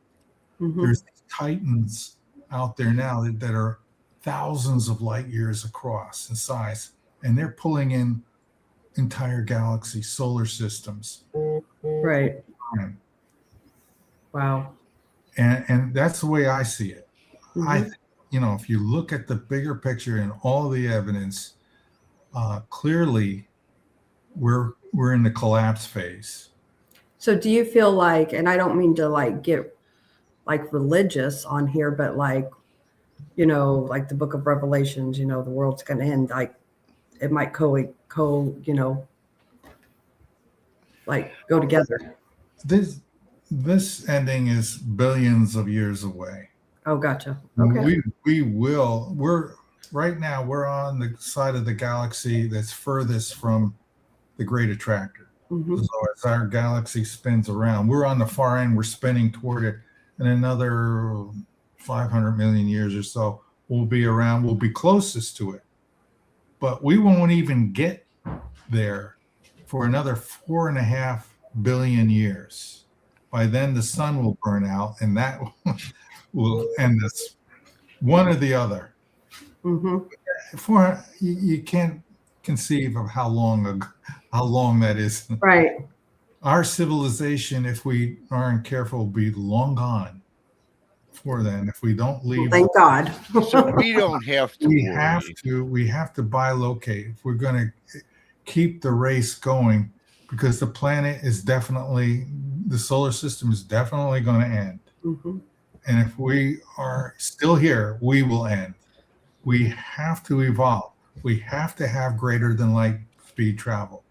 There's these Titans out there now that are thousands of light years across in size, and they're pulling in entire galaxies, solar systems. Right. Wow. And that's the way I see it. If you look at the bigger picture and all the evidence, clearly we're in the collapse phase. So do you feel like, and I don't mean to get religious on here, but like the book of Revelations, the world's going to end, it might go together. This ending is billions of years away. Oh, gotcha. Okay. We're right now, we're on the side of the galaxy that's furthest from the Great Attractor. So as our galaxy spins around, we're on the far end, we're spinning toward it. In another 500 million years or so, we'll be closest to it. But we won't even get there for another 4.5 billion years. By then, the sun will burn out, and that will end us, one or the other. You can't conceive of how long that is. Right. Our civilization, if we aren't careful, will be long gone before then. If we don't leave, thank God. So we don't have to. We have to bilocate if we're going to keep the race going, because the planet is definitely, the solar system is definitely going to end. And if we are still here, we will end. We have to evolve. We have to have greater than light speed travel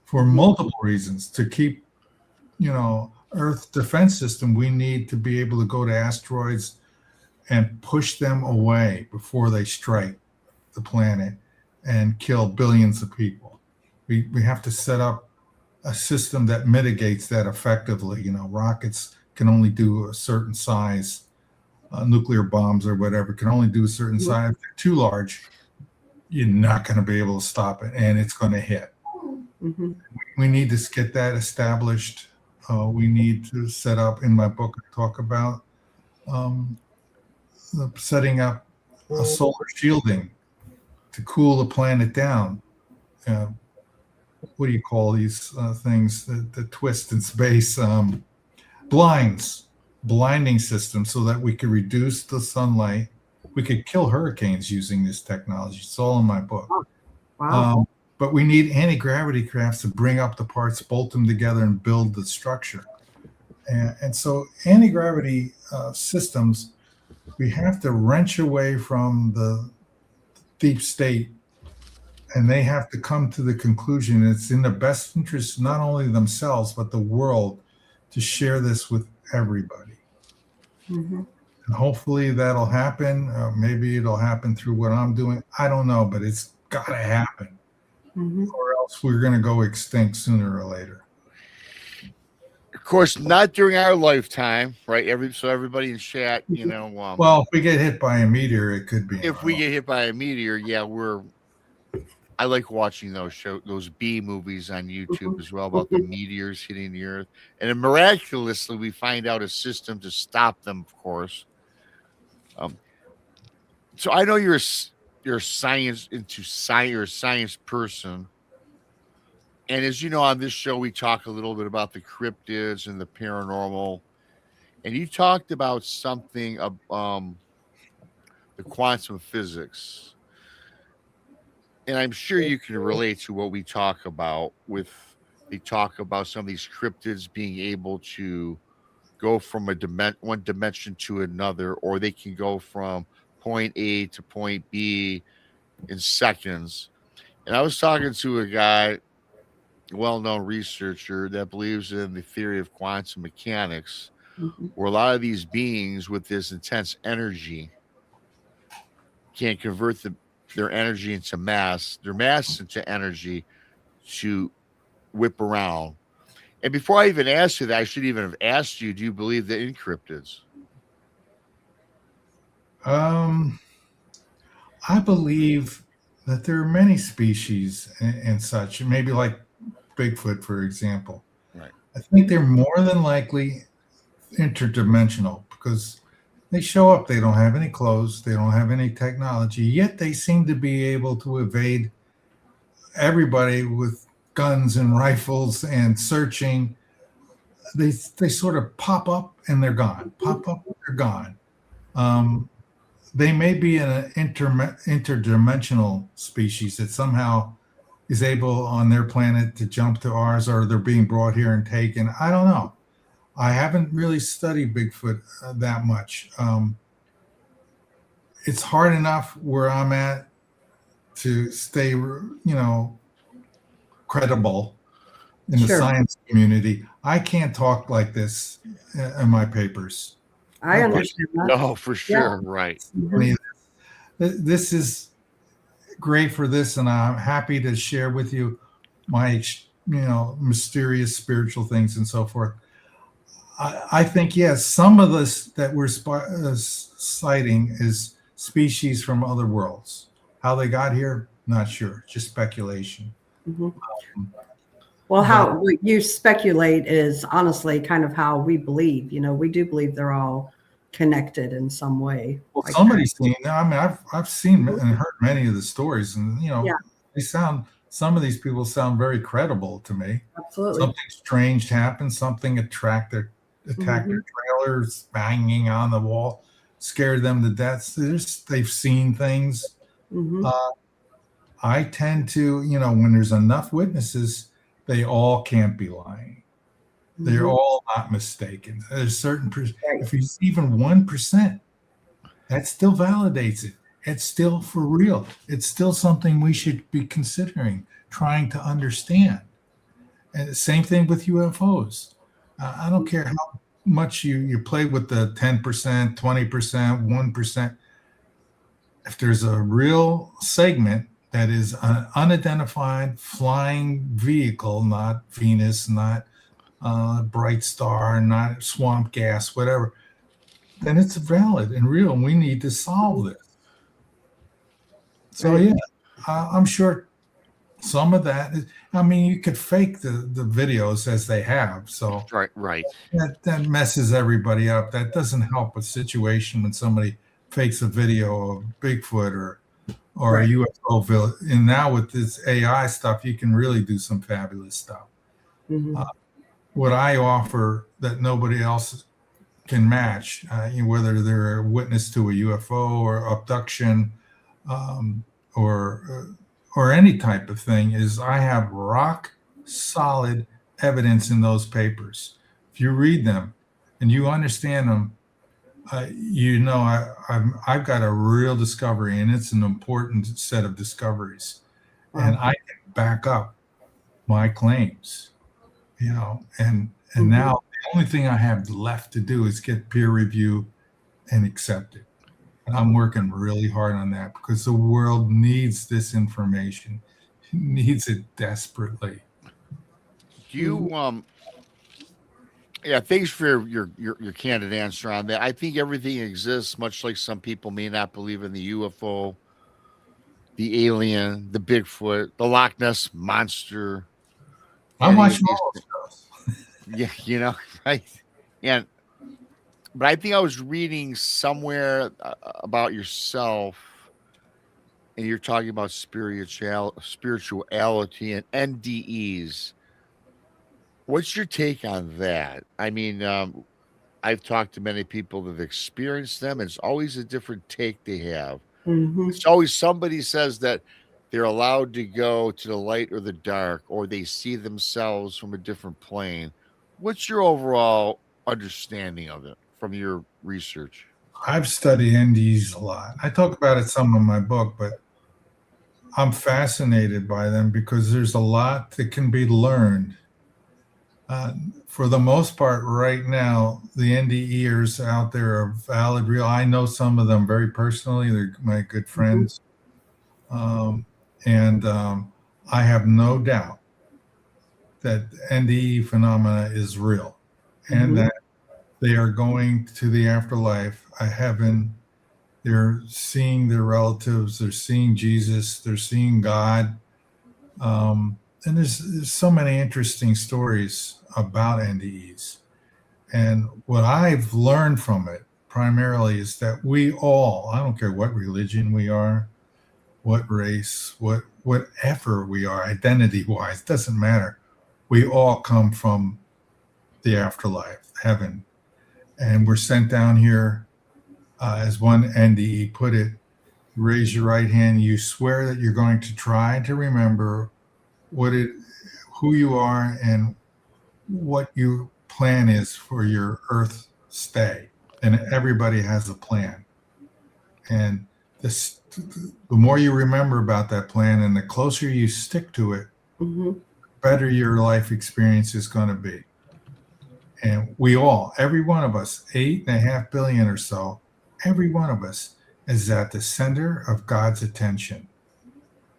for multiple reasons, to keep, Earth defense system, we need to be able to go to asteroids and push them away before they strike the planet and kill billions of people. We have to set up a system that mitigates that effectively. You know, rockets can only do a certain size, nuclear bombs or whatever can only do a certain size. If they're too large, you're not going to be able to stop it, and it's going to hit. Mm-hmm. We need to get that established. We need to set up, in my book, I talk about setting up a solar shielding to cool the planet down. What do you call these things that twist in space? Blinding system, so that we could reduce the sunlight. We could kill hurricanes using this technology. It's all in my book. Wow. But we need anti-gravity crafts to bring up the parts, bolt them together, and build the structure. And so anti-gravity systems, we have to wrench away from the deep state, and they have to come to the conclusion it's in the best interest, not only themselves, but the world, to share this with everybody. Mm-hmm. And hopefully that'll happen. Maybe it'll happen through what I'm doing. I don't know, but it's got to happen. Mm-hmm. Or else we're going to go extinct sooner or later. Of course, not during our lifetime, right? So everybody in chat, you know. Well, if we get hit by a meteor, it could be. If we get hit by a meteor, yeah, I like watching those B movies on YouTube as well about the meteors hitting the Earth, and then miraculously we find out a system to stop them. Of course. So I know you're a science person. And as you know, on this show, we talk a little bit about the cryptids and the paranormal. And you talked about something of the quantum physics. And I'm sure you can relate to what we talk about they talk about some of these cryptids being able to go from one dimension to another, or they can go from point A to point B in seconds. And I was talking to a guy, well-known researcher, that believes in the theory of quantum mechanics, where a lot of these beings with this intense energy can convert their energy into mass, their mass into energy to whip around. And before I even asked you that, I should even have asked you, do you believe in cryptids? I believe that there are many species and such, maybe like Bigfoot, for example. Right. I think they're more than likely interdimensional because they show up, they don't have any clothes, they don't have any technology, yet they seem to be able to evade everybody with guns and rifles and searching. They sort of pop up and they're gone. Pop up, they're gone. They may be an interdimensional species that somehow is able on their planet to jump to ours, or they're being brought here and taken. I don't know. I haven't really studied Bigfoot that much. It's hard enough where I'm at to stay, credible in the science community. I can't talk like this in my papers. I understand that. No, for sure. Yeah. Right. This is great for this, and I'm happy to share with you my, mysterious spiritual things and so forth. I think, yes, some of this that we're citing is species from other worlds. How they got here, not sure. Just speculation. Mm-hmm. Well, how you speculate is honestly kind of how we believe. We do believe they're all connected in some way. Well, somebody's seen. I mean, I've seen and heard many of the stories, and some of these people sound very credible to me. Absolutely. Something strange happened. Something attacked their trailers, banging on the wall, scared them to death. They've seen things. Mm-hmm. I tend to, when there's enough witnesses, they all can't be lying. Mm-hmm. They're all not mistaken. There's certain if it's even 1%, that still validates it. It's still for real. It's still something we should be considering, trying to understand. And the same thing with UFOs. I don't care how much you play with the 10%, 20%, 1%. If there's a real segment that is an unidentified flying vehicle, not Venus, not bright star, not swamp gas, whatever, then it's valid and real, and we need to solve this. So yeah, I'm sure some of that is, I mean, you could fake the videos as they have, so Right. that messes everybody up. That doesn't help a situation when somebody fakes a video of Bigfoot or Right. a UFO. And now with this AI stuff, you can really do some fabulous stuff. Mhm. What I offer that nobody else can match, whether they're a witness to a UFO or abduction, or any type of thing, is I have rock solid evidence in those papers. If you read them and you understand them, I've got a real discovery, and it's an important set of discoveries, and I can back up my claims, and now the only thing I have left to do is get peer review and accept it. And I'm working really hard on that because the world needs this information. It needs it desperately. Yeah, thanks for your candid answer on that. I think everything exists, much like some people may not believe in the UFO, the alien, the Bigfoot, the Loch Ness monster. I'm watching all those shows. Yeah, right. But I think I was reading somewhere about yourself, and you're talking about spirituality and NDEs. What's your take on that? I mean, I've talked to many people that have experienced them, and it's always a different take they have. Mhm. It's always somebody says that they're allowed to go to the light or the dark, or they see themselves from a different plane. What's your overall understanding of it from your research? I've studied NDs a lot. I talk about it some in my book, but I'm fascinated by them because there's a lot that can be learned. For the most part, right now, the NDEers out there are valid, real. I know some of them very personally. They're my good friends. And I have no doubt that NDE phenomena is real and that they are going to the afterlife, a heaven. They're seeing their relatives. They're seeing Jesus. They're seeing God. And there's so many interesting stories about NDEs. And what I've learned from it primarily is that we all, I don't care what religion we are, what race, whatever we are, identity-wise, doesn't matter. We all come from the afterlife, heaven. And we're sent down here, as one NDE put it, raise your right hand. You swear that you're going to try to remember who you are and what your plan is for your earth stay. And everybody has a plan. And the more you remember about that plan and the closer you stick to it, better your life experience is going to be. And we all, every one of us, 8.5 billion or so, every one of us is at the center of God's attention.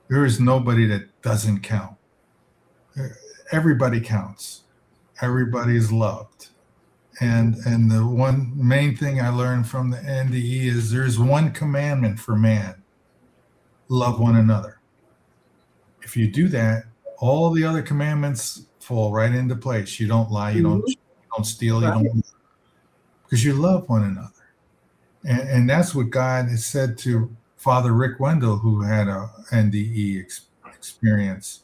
There is nobody that doesn't count. Everybody counts. Everybody's loved. And the one main thing I learned from the NDE is there's one commandment for man: love one another. If you do that, all the other commandments fall right into place. You don't lie, you don't steal, you don't, because you love one another. And that's what God has said to Father Rick Wendell, who had a NDE experience.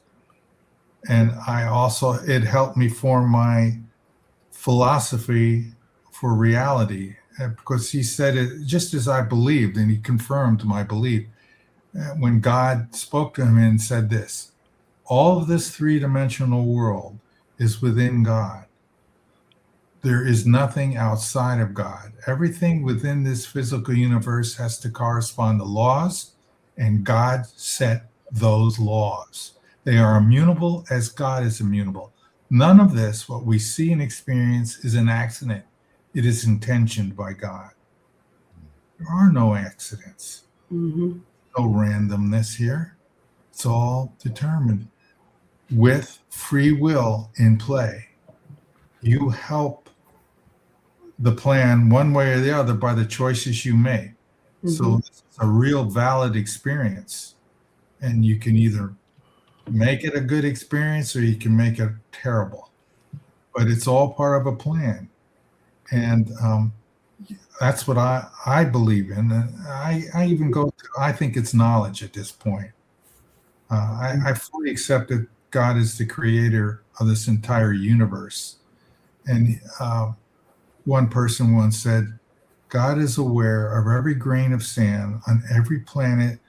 And it helped me form my philosophy for reality, because he said it just as I believed, and he confirmed my belief when God spoke to him and said this: all of this three-dimensional world is within God. There is nothing outside of God. Everything within this physical universe has to correspond to laws, and God set those laws. They are immutable as God is immutable. None of this, what we see and experience, is an accident. It is intentioned by God. There are no accidents, Mm-hmm. no randomness here. It's all determined with free will in play. You help the plan one way or the other by the choices you make. So it's a real valid experience. And you can either make it a good experience or you can make it terrible. But it's all part of a plan. And that's what I believe in. And I even go to, I think it's knowledge at this point. I fully accept that God is the creator of this entire universe. And one person once said, God is aware of every grain of sand on every planet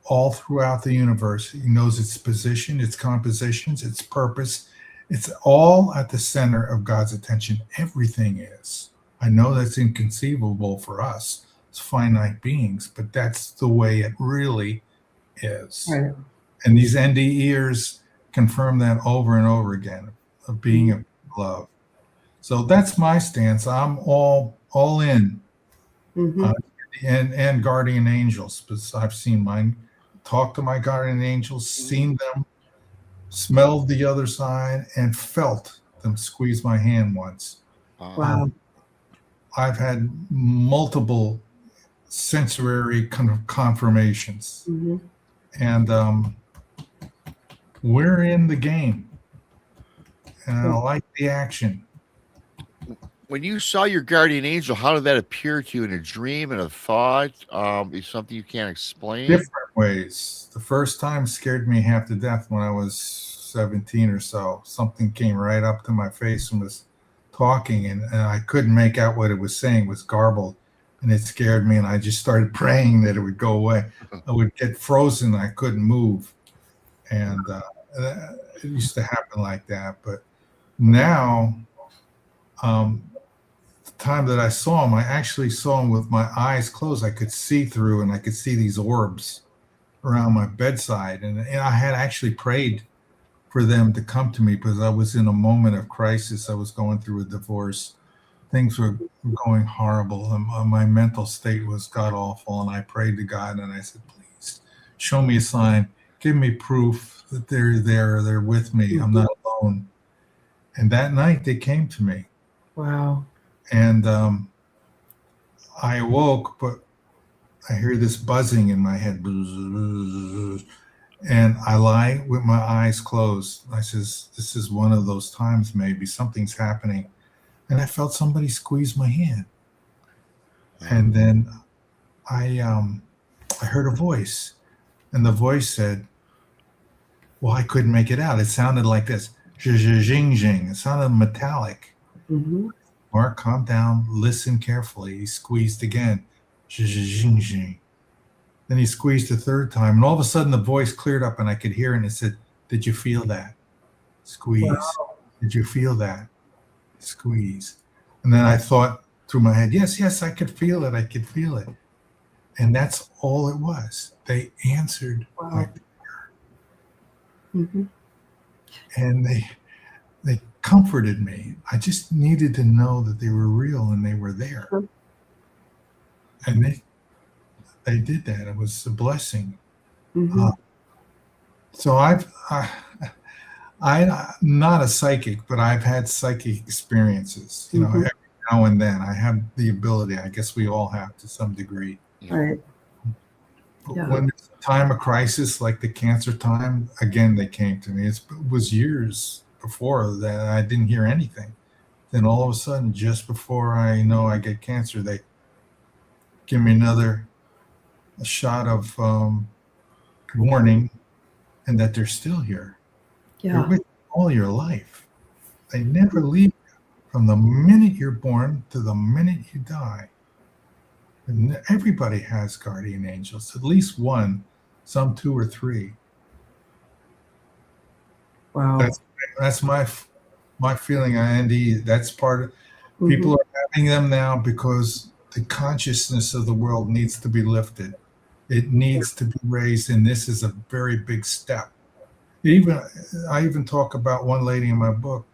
all throughout the universe. He knows its position, its compositions, its purpose. It's all at the center of God's attention. Everything is. I know that's inconceivable for us as finite beings, but that's the way it really is. Right. And these NDEers confirm that over and over again, of being of love. So that's my stance. I'm all in. Mm-hmm. And guardian angels, because I've seen mine, talked to my guardian angels, seen them, smelled the other side, and felt them squeeze my hand once. Wow. I've had multiple sensory confirmations. Mm-hmm. And we're in the game. And I like the action. When you saw your guardian angel, how did that appear to you in a dream and a thought? Is something you can't explain? Different ways. The first time scared me half to death when I was 17 or so. Something came right up to my face and was talking, and I couldn't make out what it was saying. It was garbled, and it scared me, and I just started praying that it would go away. I would get frozen. I couldn't move. And it used to happen like that. But now, the time that I saw him, I actually saw him with my eyes closed. I could see through, and I could see these orbs around my bedside. And I had actually prayed for them to come to me because I was in a moment of crisis. I was going through a divorce. Things were going horrible, and my mental state was god awful. And I prayed to God, and I said, please show me a sign. Give me proof that they're there. They're with me. I'm not alone. And that night they came to me. Wow. And I awoke, but I hear this buzzing in my head. And I lie with my eyes closed. I says, this is one of those times, maybe something's happening. And I felt somebody squeeze my hand. And then I heard a voice. And the voice said, well, I couldn't make it out. It sounded like this. Zhing. It sounded metallic. Mm-hmm. Mark, calm down. Listen carefully. He squeezed again. Zhing. Then he squeezed a third time. And all of a sudden, the voice cleared up and I could hear it. And it said, did you feel that? Squeeze. Wow. Did you feel that? Squeeze. And then I thought through my head, yes, I could feel it. I could feel it. And that's all it was. They answered Wow. my prayer. Mm-hmm. And they comforted me. I just needed to know that they were real and they were there. Sure. And they did that. It was a blessing. Mm-hmm. So I'm not a psychic, but I've had psychic experiences. You know, every now and then I have the ability. I guess we all have to some degree. Right. But Yeah. when there's a time of crisis, like the cancer time, again, they came to me. It was years before that I didn't hear anything. Then all of a sudden, just before I know I get cancer, they give me a shot of warning, and that they're still here. Yeah. They're with you all your life. They never leave you from the minute you're born to the minute you die. And everybody has guardian angels, at least one, some 2 or 3. Wow. That's my feeling on ND. That's part of people are having them now because the consciousness of the world needs to be lifted. It needs to be raised, and this is a very big step. I even talk about one lady in my book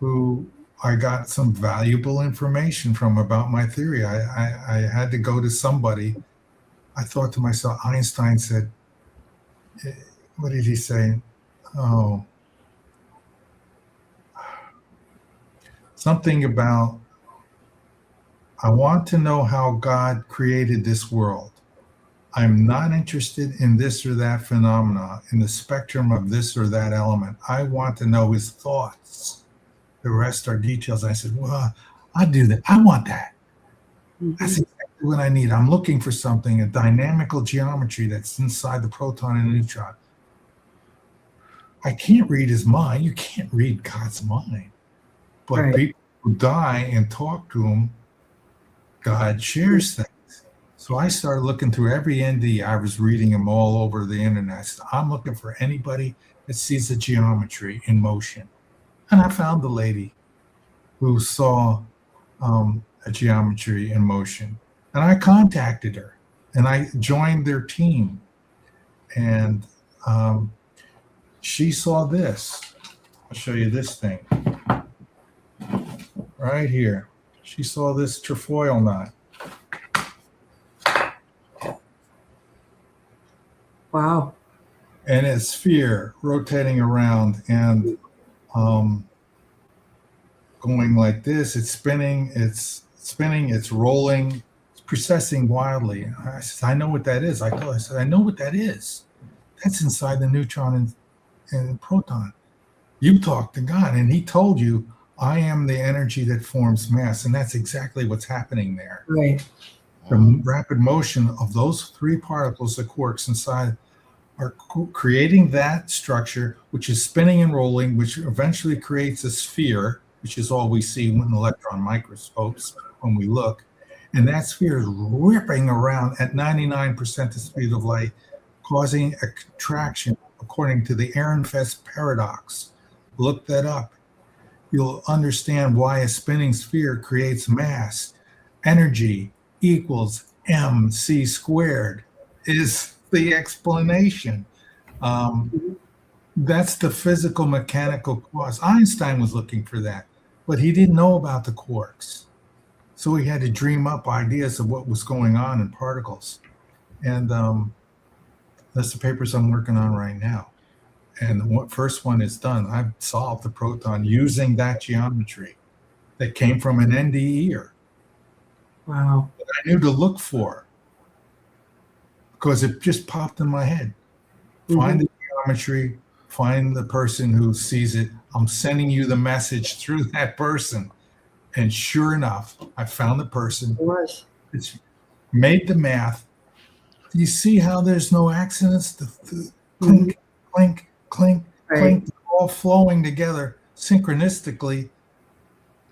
who I got some valuable information from about my theory. I had to go to somebody. I thought to myself, Einstein said, what did he say? Oh, something about, I want to know how God created this world. I'm not interested in this or that phenomena, in the spectrum of this or that element. I want to know his thoughts. The rest are details. I said, well, I do that. I want that. That's exactly what I need. I'm looking for something, a dynamical geometry that's inside the proton and neutron. I can't read his mind. You can't read God's mind. But Right. people who die and talk to him, God shares things. So I started looking through every ND. I was reading them all over the internet. I said, I'm looking for anybody that sees the geometry in motion. And I found the lady who saw a geometry in motion. And I contacted her and I joined their team. And she saw this. I'll show you this thing right here. She saw this trefoil knot. Wow. And a sphere rotating around and going like this. It's spinning, it's rolling, it's precessing wildly. I said, I know what that is. I said, I know what that is. That's inside the neutron and proton. You talked to God and he told you, I am the energy that forms mass. And that's exactly what's happening there. Right. The rapid motion of those three particles, the quarks inside, are creating that structure, which is spinning and rolling, which eventually creates a sphere, which is all we see in electron microscopes when we look. And that sphere is ripping around at 99% the speed of light, causing a contraction according to the Ehrenfest paradox. Look that up. You'll understand why a spinning sphere creates mass. Energy equals mc squared is the explanation. That's the physical mechanical cause. Einstein was looking for that, but he didn't know about the quarks. So he had to dream up ideas of what was going on in particles. And that's the papers I'm working on right now. And the first one is done. I've solved the proton using that geometry that came from an NDEer. Wow. That I knew to look for because it just popped in my head. Find the geometry, find the person who sees it. I'm sending you the message through that person. And sure enough, I found the person. It was. It's made the math. Do you see how there's no accidents? The clink, clink, clink, Right. clink, all flowing together synchronistically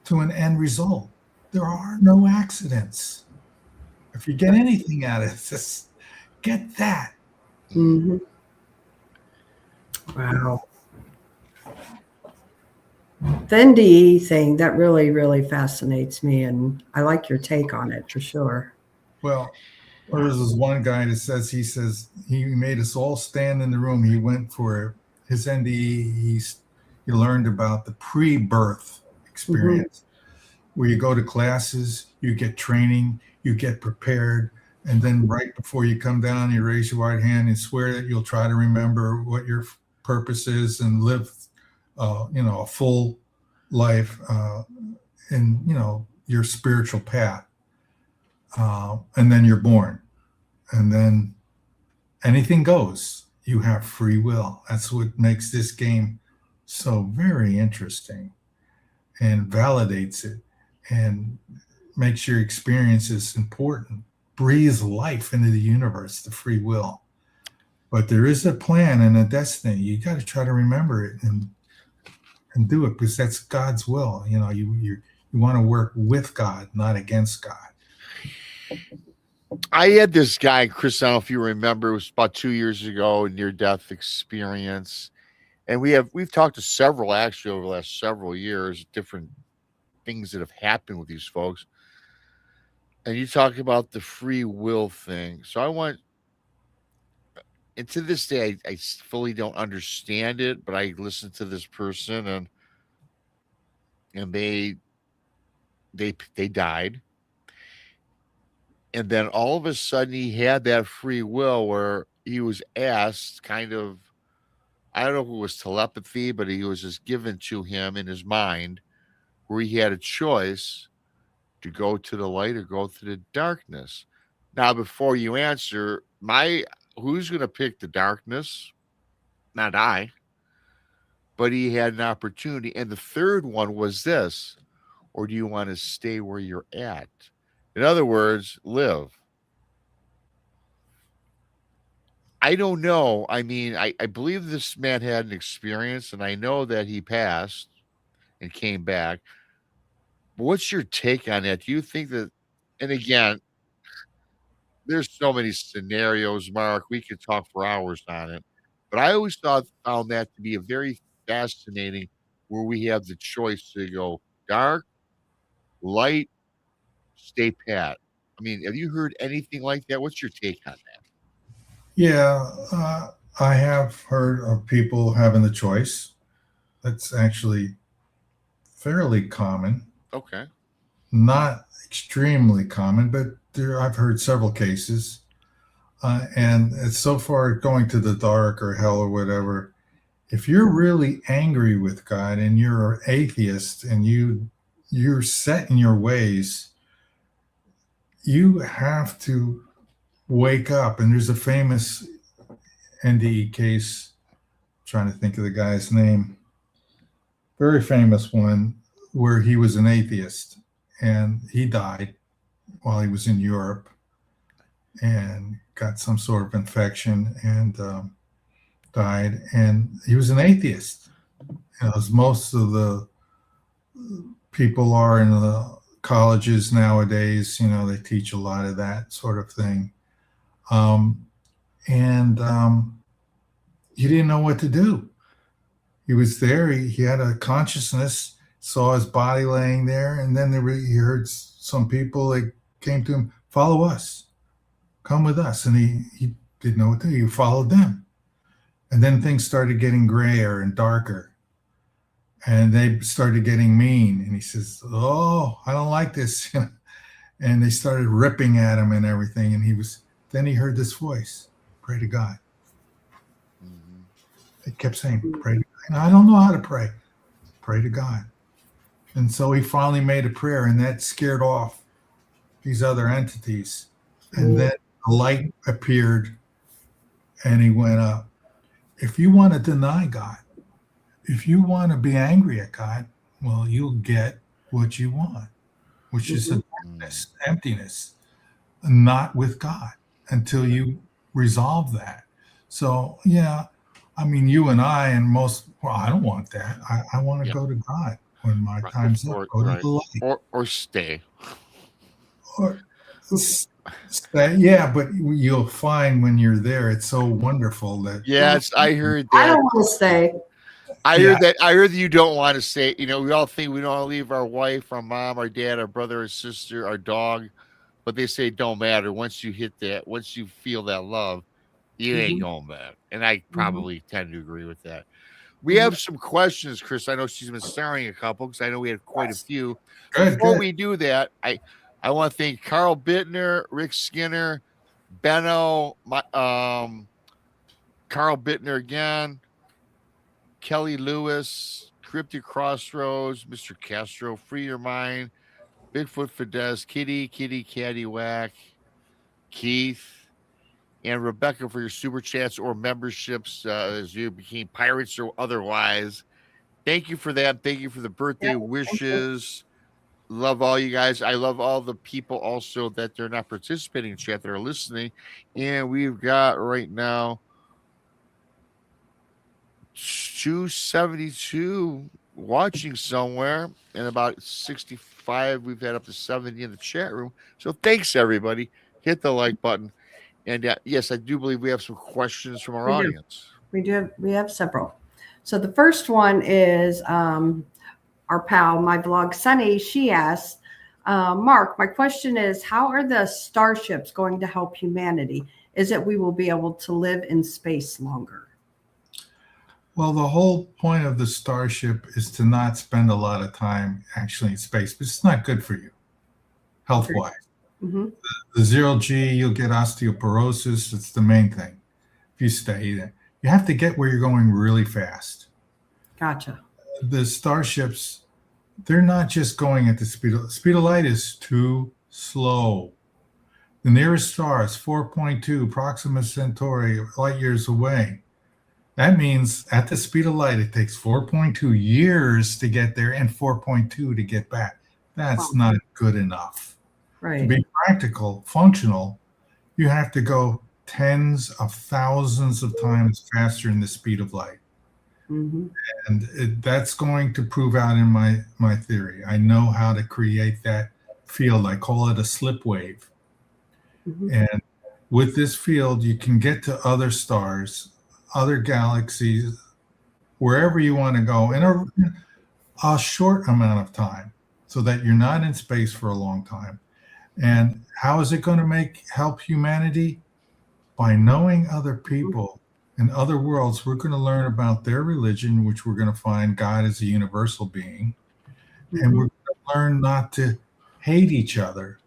to an end result. There are no accidents. If you get anything out of this, get that. Wow. The NDE thing, that really, really fascinates me. And I like your take on it for sure. Well, there's this one guy that says, he made us all stand in the room. He went for his NDE. He learned about the pre-birth experience where you go to classes, you get training, you get prepared. And then right before you come down, you raise your right hand and swear that you'll try to remember what your purpose is and live, a full life in, your spiritual path. And then you're born. And then anything goes. You have free will. That's what makes this game so very interesting and validates it and makes your experiences important. Breathes life into the universe, the free will. But there is a plan and a destiny. You got to try to remember it and do it because that's God's will. You want to work with God, not against God. I had this guy, Chris, I don't know if you remember, it was about 2 years ago, near-death experience. And we've talked to several, actually, over the last several years, different things that have happened with these folks. And you talk about the free will thing. So and to this day, I fully don't understand it, but I listen to this person and and they died. And then all of a sudden he had that free will where he was asked kind of, I don't know if it was telepathy, but he was just given to him in his mind where he had a choice to go to the light or go to the darkness. Now, before you answer, who's going to pick the darkness? Not I, but he had an opportunity. And the third one was this, or do you want to stay where you're at? In other words, live. I don't know. I mean, I believe this man had an experience, and I know that he passed and came back. But what's your take on that? Do you think that, and again, there's so many scenarios, Mark. We could talk for hours on it. But I always found that to be a very fascinating where we have the choice to go dark, light, stay pat. I mean, have you heard anything like that? What's your take on that? Yeah, I have heard of people having the choice. That's actually fairly common. Okay. Not extremely common, but I've heard several cases. And it's so far going to the dark or hell or whatever. If you're really angry with God and you're an atheist and you're set in your ways, you have to wake up. And there's a famous NDE case, I'm trying to think of the guy's name, very famous one, where he was an atheist and he died while he was in Europe and got some sort of infection and died. And he was an atheist, as most of the people are in the colleges nowadays. They teach a lot of that sort of thing. He didn't know what to do. He was there. He had a consciousness, saw his body laying there, and then he heard some people that came to him, follow us, come with us. And he didn't know what to do. He followed them. And then things started getting grayer and darker. And they started getting mean. And he says, oh, I don't like this. And they started ripping at him and everything. And then he heard this voice, pray to God. Mm-hmm. It kept saying, pray to God. And I don't know how to pray. Pray to God. And so he finally made a prayer, and that scared off these other entities. And then a light appeared, and he went up. If you want to deny God, if you want to be angry at God, well, you'll get what you want, which is a darkness, emptiness, not with God, until you resolve that. So, yeah, I mean, you and I and I don't want that. I want to go to God when my time's up. Go to the light. Or stay. Or stay. Yeah, but you'll find when you're there, it's so wonderful that. Yes, I heard that. I don't want to stay. I heard that you don't want to stay. We all think we don't want to leave our wife, our mom, our dad, our brother, our sister, our dog. But they say it don't matter. Once you hit that, once you feel that love, you ain't going back. And I probably tend to agree with that. We have some questions, Chris. I know she's been starring a couple because I know we had quite a few. Before we do that, I want to thank Carl Bittner, Rick Skinner, Benno, Carl Bittner again, Kelly Lewis, Cryptid Crossroads, Mr. Castro, Free Your Mind, Bigfoot Fidesz, Kitty, Caddywhack, Keith, and Rebecca for your super chats or memberships as you became pirates or otherwise. Thank you for that. Thank you for the birthday wishes. Love all you guys. I love all the people also that they're not participating in chat that are listening. And we've got right now 272 watching somewhere and about 65. We've had up to 70 in the chat room. So thanks, everybody. Hit the like button. And yes, I do believe we have some questions from our audience. We have several. So the first one is our pal, my vlog Sunny. She asks, Mark, my question is, how are the starships going to help humanity? Is it we will be able to live in space longer? Well, the whole point of the starship is to not spend a lot of time actually in space, but it's not good for you health-wise. Mm-hmm. The zero G, you'll get osteoporosis. It's the main thing. If you stay there, you have to get where you're going really fast. Gotcha. The starships, they're not just going at the speed of light is too slow. The nearest star is 4.2 Proxima Centauri light years away. That means at the speed of light, it takes 4.2 years to get there and 4.2 to get back. That's not good enough. Right. To be practical, functional, you have to go tens of thousands of times faster than the speed of light. Mm-hmm. And that's going to prove out in my theory. I know how to create that field. I call it a slip wave. Mm-hmm. And with this field, you can get to other stars, other galaxies, wherever you want to go in a short amount of time so that you're not in space for a long time. And how is it going to help humanity? By knowing other people in other worlds, we're going to learn about their religion, which we're going to find God is a universal being. Mm-hmm. And we're going to learn not to hate each other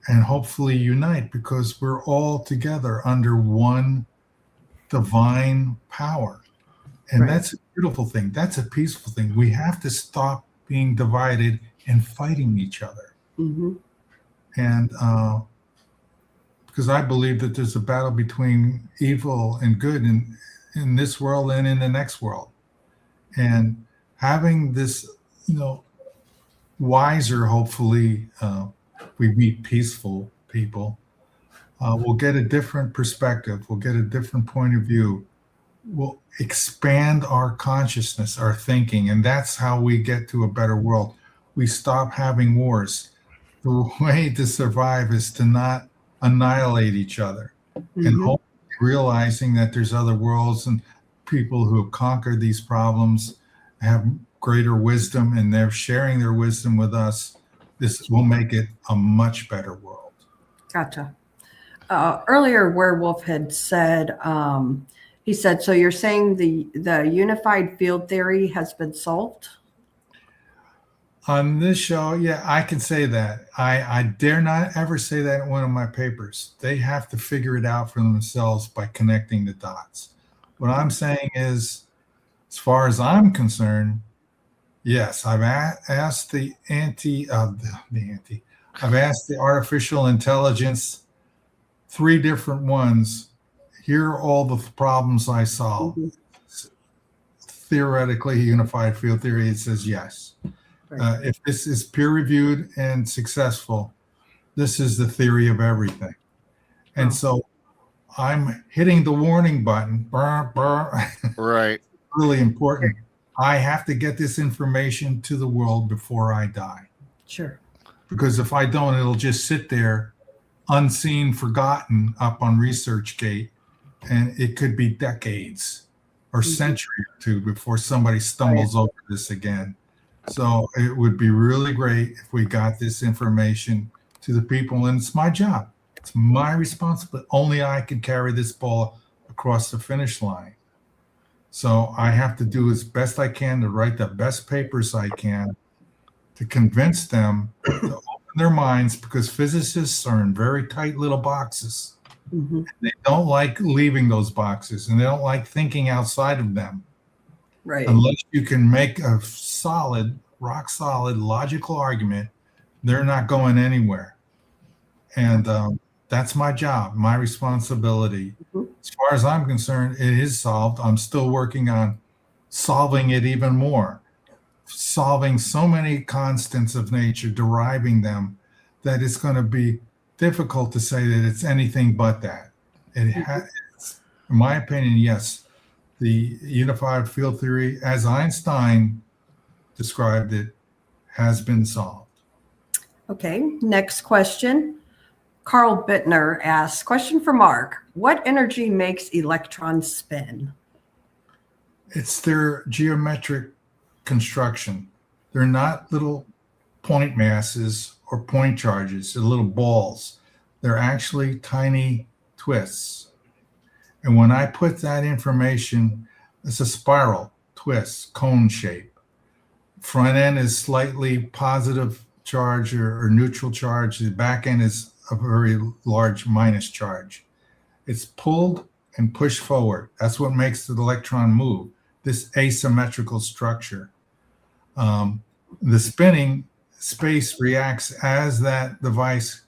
and hopefully unite because we're all together under one divine power. And Right. That's a beautiful thing. That's a peaceful thing. We have to stop being divided and fighting each other. Mm-hmm. And because I believe that there's a battle between evil and good in this world and in the next world. And having this, wiser, hopefully, we meet peaceful people, we'll get a different perspective. We'll get a different point of view. We'll expand our consciousness, our thinking, and that's how we get to a better world. We stop having wars. The way to survive is to not annihilate each other, Mm-hmm. and hopefully realizing that there's other worlds and people who have conquered these problems have greater wisdom and they're sharing their wisdom with us. This will make it a much better world. Gotcha. Earlier, Werewolf had said, he said, so you're saying the unified field theory has been solved? On this show, yeah, I can say that. I dare not ever say that in one of my papers. They have to figure it out for themselves by connecting the dots. What I'm saying is, as far as I'm concerned, yes, I've asked I've asked the artificial intelligence 3 different ones. Here are all the problems I solve. Mm-hmm. Theoretically, unified field theory, it says yes. Right. If this is peer-reviewed and successful, this is the theory of everything. And so I'm hitting the warning button. Right. Really important. I have to get this information to the world before I die. Sure. Because if I don't, it'll just sit there unseen, forgotten up on ResearchGate. And it could be decades or century or 2 before somebody stumbles over this again. So it would be really great if we got this information to the people. And it's my job. It's my responsibility. Only I can carry this ball across the finish line. So I have to do as best I can to write the best papers I can to convince them to open their minds, because physicists are in very tight little boxes. Mm-hmm. They don't like leaving those boxes, and they don't like thinking outside of them. Right. Unless you can make a solid, rock solid, logical argument, they're not going anywhere. And that's my job, my responsibility. Mm-hmm. As far as I'm concerned, it is solved. I'm still working on solving it even more, solving so many constants of nature, deriving them, that it's going to be difficult to say that it's anything but that. In my opinion, yes, the unified field theory, as Einstein described it, has been solved. Okay, next question. Carl Bittner asks, question for Mark. What energy makes electrons spin? It's their geometric construction. They're not little point masses or point charges, they're little balls. They're actually tiny twists. And when I put that information It's a spiral, twist, cone shape. Front end is slightly positive charge or neutral charge. The back end is a very large minus charge. It's pulled and pushed forward. That's what makes the electron move, this asymmetrical structure. The spinning space reacts as that device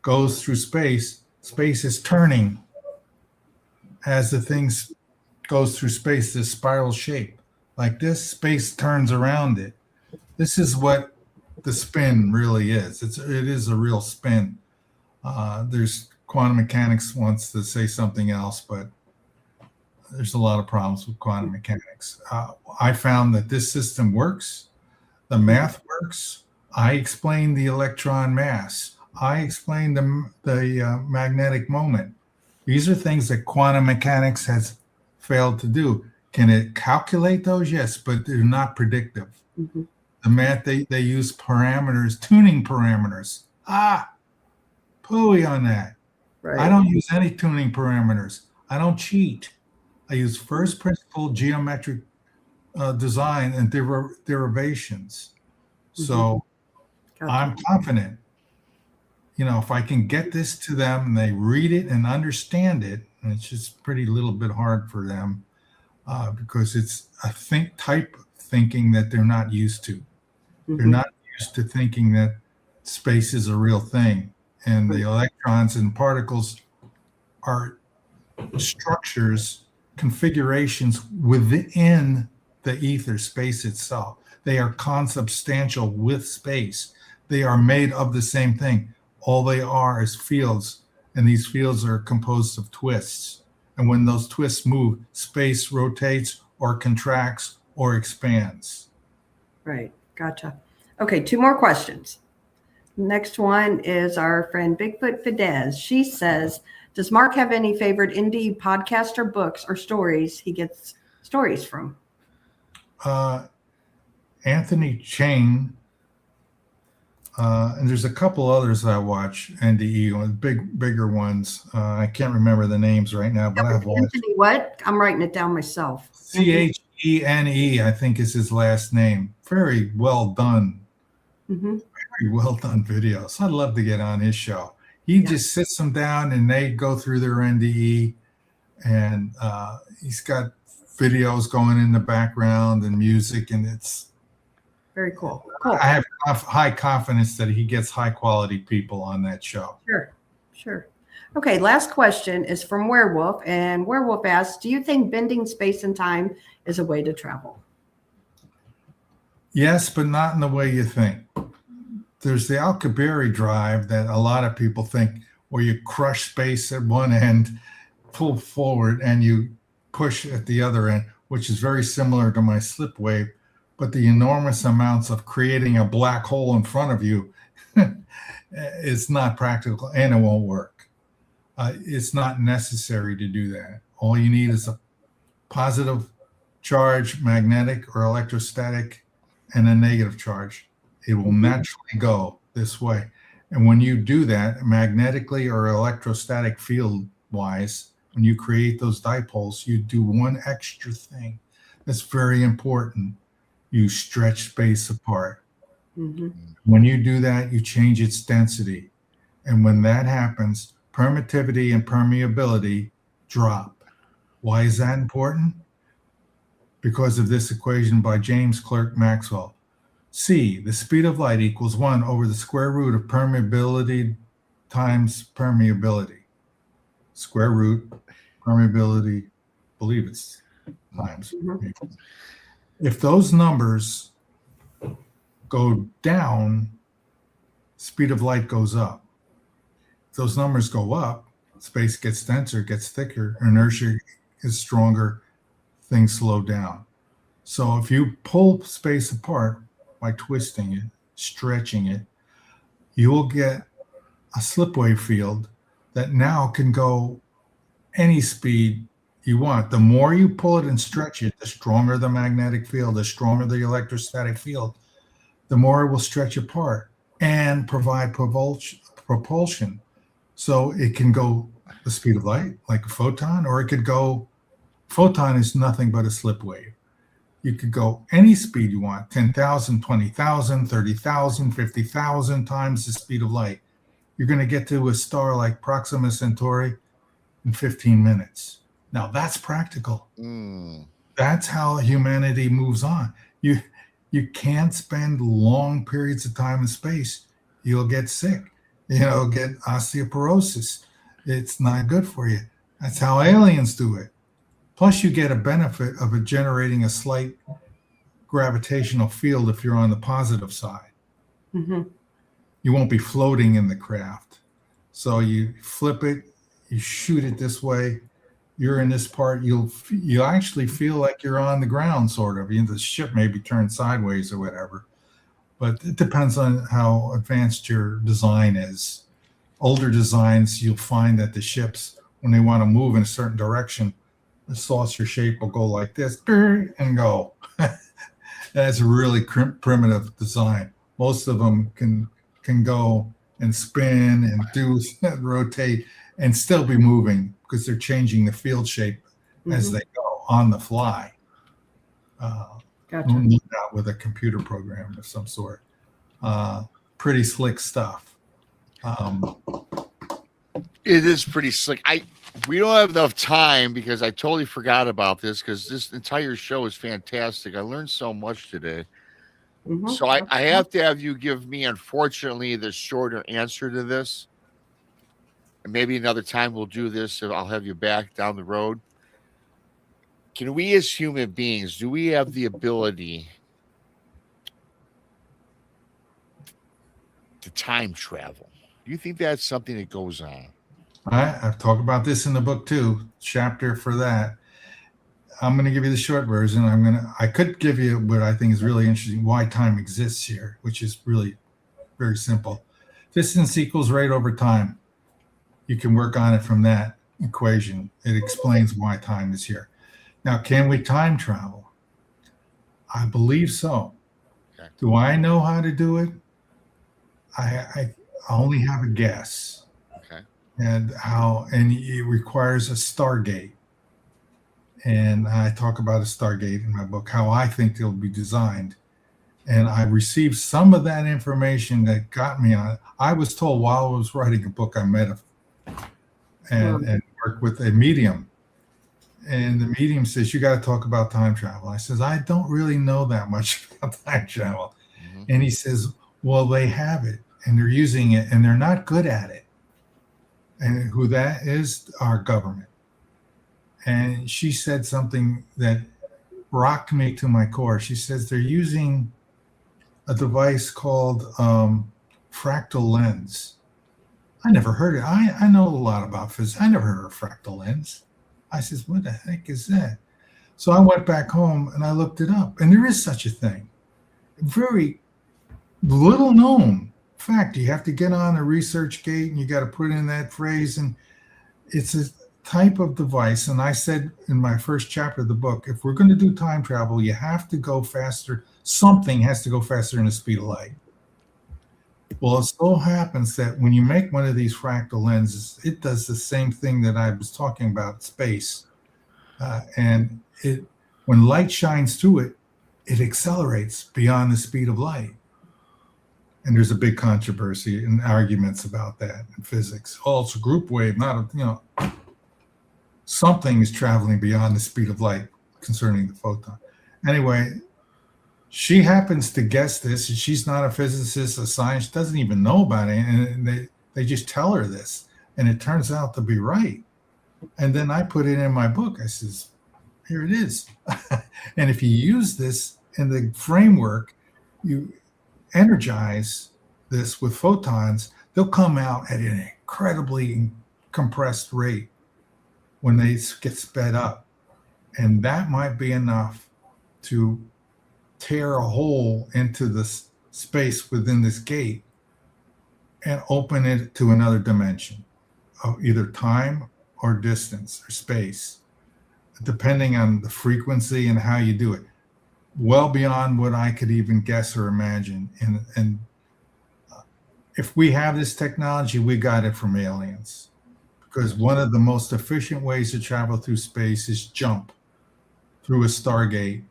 goes through space. Space is turning as the thing goes through space, this spiral shape. Like this, space turns around it. This is what the spin really is. It is a real spin. There's quantum mechanics wants to say something else, but there's a lot of problems with quantum mechanics. I found that this system works. The math works. I explained the electron mass. I explained the magnetic moment. These are things that quantum mechanics has failed to do. Can it calculate those? Yes, but they're not predictive. Mm-hmm. The math, they use parameters, tuning parameters. Pooey on that. Right. I don't use any tuning parameters. I don't cheat. I use first principle geometric design and derivations. So Gotcha. I'm confident. If I can get this to them and they read it and understand it, and it's just pretty little bit hard for them because it's a type of thinking that they're not used to. They're not used to thinking that space is a real thing, and the electrons and particles are structures, configurations within the ether space itself. They are consubstantial with space. They are made of the same thing. All they are is fields, and these fields are composed of twists. And when those twists move, space rotates or contracts or expands. Right. Gotcha. Okay, 2 more questions. Next one is our friend Bigfoot Fidesz. She says, does Mark have any favorite indie podcast or books or stories he gets stories from? Anthony Chang, and there's a couple others I watch, NDE, bigger ones. I can't remember the names right now, but I've watched. Anthony what? I'm writing it down myself. Chene, I think is his last name. Very well done. Mm-hmm. Very well done videos. I'd love to get on his show. He just sits them down and they go through their NDE, and he's got videos going in the background and music, and it's very cool. I have high confidence that he gets high quality people on that show. Sure. Okay, last question is from Werewolf, and Werewolf asks, do you think bending space and time is a way to travel? Yes, but not in the way you think. There's the Alcubierre drive that a lot of people think, where you crush space at one end, pull forward, and you push at the other end, which is very similar to my slip wave, but the enormous amounts of creating a black hole in front of you is not practical, and it won't work. It's not necessary to do that. All you need is a positive charge, magnetic or electrostatic, and a negative charge. It will naturally go this way. And when you do that magnetically or electrostatic field wise, when you create those dipoles, you do one extra thing that's very important. You stretch space apart. Mm-hmm. When you do that, you change its density. And when that happens, permittivity and permeability drop. Why is that important? Because of this equation by James Clerk Maxwell. C, the speed of light equals 1 over the square root of permeability times permeability. Square root, permeability, I believe it's times. Mm-hmm. If those numbers go down, speed of light goes up. If those numbers go up, space gets denser, gets thicker, inertia is stronger, things slow down. So if you pull space apart by twisting it, stretching it, you will get a slip wave field that now can go any speed you want. The more you pull it and stretch it, the stronger the magnetic field, the stronger the electrostatic field, the more it will stretch apart and provide propulsion. So it can go the speed of light, like a photon, or it could go Photon is nothing but a slip wave. You could go any speed you want, 10,000, 20,000, 30,000, 50,000 times the speed of light. You're going to get to a star like Proxima Centauri in 15 minutes. Now that's practical. That's how humanity moves on. You can't spend long periods of time in space. You'll get sick, get osteoporosis. It's not good for you. That's how aliens do it. Plus, you get a benefit of it generating a slight gravitational field if you're on the positive side. Mm-hmm. You won't be floating in the craft. So you flip it, you shoot it this way. You're in this part. You'll actually feel like you're on the ground, sort of. The ship may be turned sideways or whatever, but it depends on how advanced your design is. Older designs, you'll find that the ships, when they want to move in a certain direction, the saucer shape will go like this and go. That's a really primitive design. Most of them can go and spin and do rotate and still be moving because they're changing the field shape as they go on the fly. Gotcha. Not with a computer program of some sort. Pretty slick stuff. It is pretty slick. We don't have enough time because I totally forgot about this because this entire show is fantastic. I learned so much today. Mm-hmm. So I have to have you give me, unfortunately, the shorter answer to this. And maybe another time we'll do this. And I'll have you back down the road. Can we as human beings, do we have the ability to time travel? Do you think that's something that goes on? I've talked about this in the book too, chapter for that. I'm going to give you the short version. I could give you what I think is really interesting, why time exists here, which is really very simple. Distance equals rate over time. You can work on it from that equation. It explains why time is here. Now, can we time travel? I believe so. Okay. Do I know how to do it? I only have a guess. And it requires a Stargate. And I talk about a Stargate in my book, how I think they'll be designed. And I received some of that information that got me on it. I was told while I was writing a book on and work with a medium. And the medium says, you got to talk about time travel. I says, I don't really know that much about time travel. Mm-hmm. And he says, well, they have it and they're using it and they're not good at it. And who that is, our government. And she said something that rocked me to my core. She says they're using a device called fractal lens. I never heard it. I know a lot about physics. I never heard of a fractal lens. I says, what the heck is that? So I went back home and I looked it up. And there is such a thing. Very little known fact. You have to get on a research gate and you got to put in that phrase, and it's a type of device. And I said in my first chapter of the book, if we're going to do time travel, you have to go faster. Something has to go faster than the speed of light. Well, it so happens that when you make one of these fractal lenses, it does the same thing that I was talking about, space. And when light shines through it, it accelerates beyond the speed of light. And there's a big controversy and arguments about that in physics. Oh, it's a group wave, not something is traveling beyond the speed of light concerning the photon. Anyway, she happens to guess this. She's not a physicist, a scientist, doesn't even know about it. And they just tell her this. And it turns out to be right. And then I put it in my book. I says, here it is. And if you use this in the framework, you energize this with photons, they'll come out at an incredibly compressed rate when they get sped up. And that might be enough to tear a hole into the space within this gate and open it to another dimension of either time or distance or space, depending on the frequency and how you do it. Well beyond what I could even guess or imagine. And if we have this technology, we got it from aliens. because one of the most efficient ways to travel through space is jump through a stargate.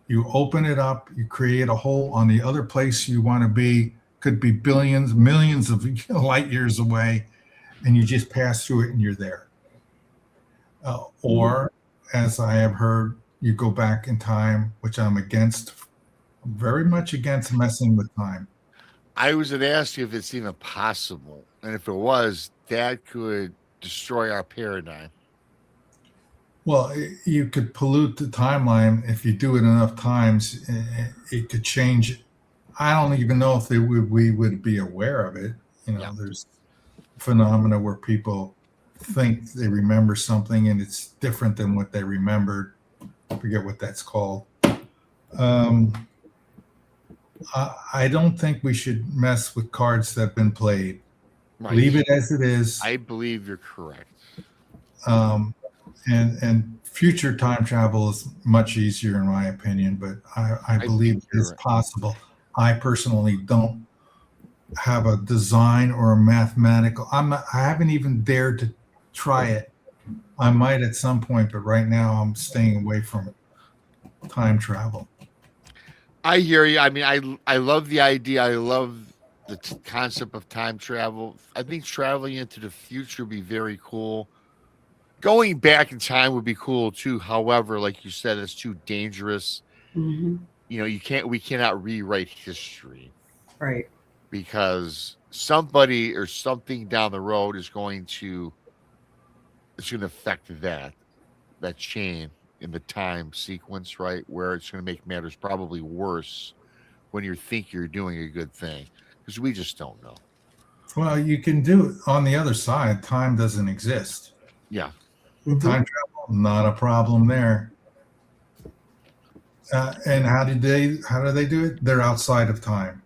You open it up, you create a hole on the other place you want to be, could be billions, millions of light years away, and you just pass through it and you're there. Or, as I have heard, you go back in time, which I'm against, very much against messing with time. I was going to ask you if it's even possible. And if it was, that could destroy our paradigm. Well, you could pollute the timeline if you do it enough times. It could change. I don't even know if we would be aware of it. There's phenomena where people think they remember something and it's different than what they remembered. I forget what that's called. I don't think we should mess with cards that have been played. Right. Leave it as it is. I believe you're correct. And future time travel is much easier in my opinion, but I believe it's possible. I personally don't have a design or a mathematical. I haven't even dared to try it. I might at some point, but right now I'm staying away from time travel. I hear you. I mean, I love the idea. I love the concept of time travel. I think traveling into the future would be very cool. Going back in time would be cool too. However, like you said, it's too dangerous. Mm-hmm. We cannot rewrite history. Right. Because somebody or something down the road is going to affect that chain in the time sequence, right? Where it's going to make matters probably worse when you think you're doing a good thing, because we just don't know. Well, you can do it on the other side. Time doesn't exist. Yeah. Mm-hmm. Time travel, not a problem there. And how do they do it? They're outside of time.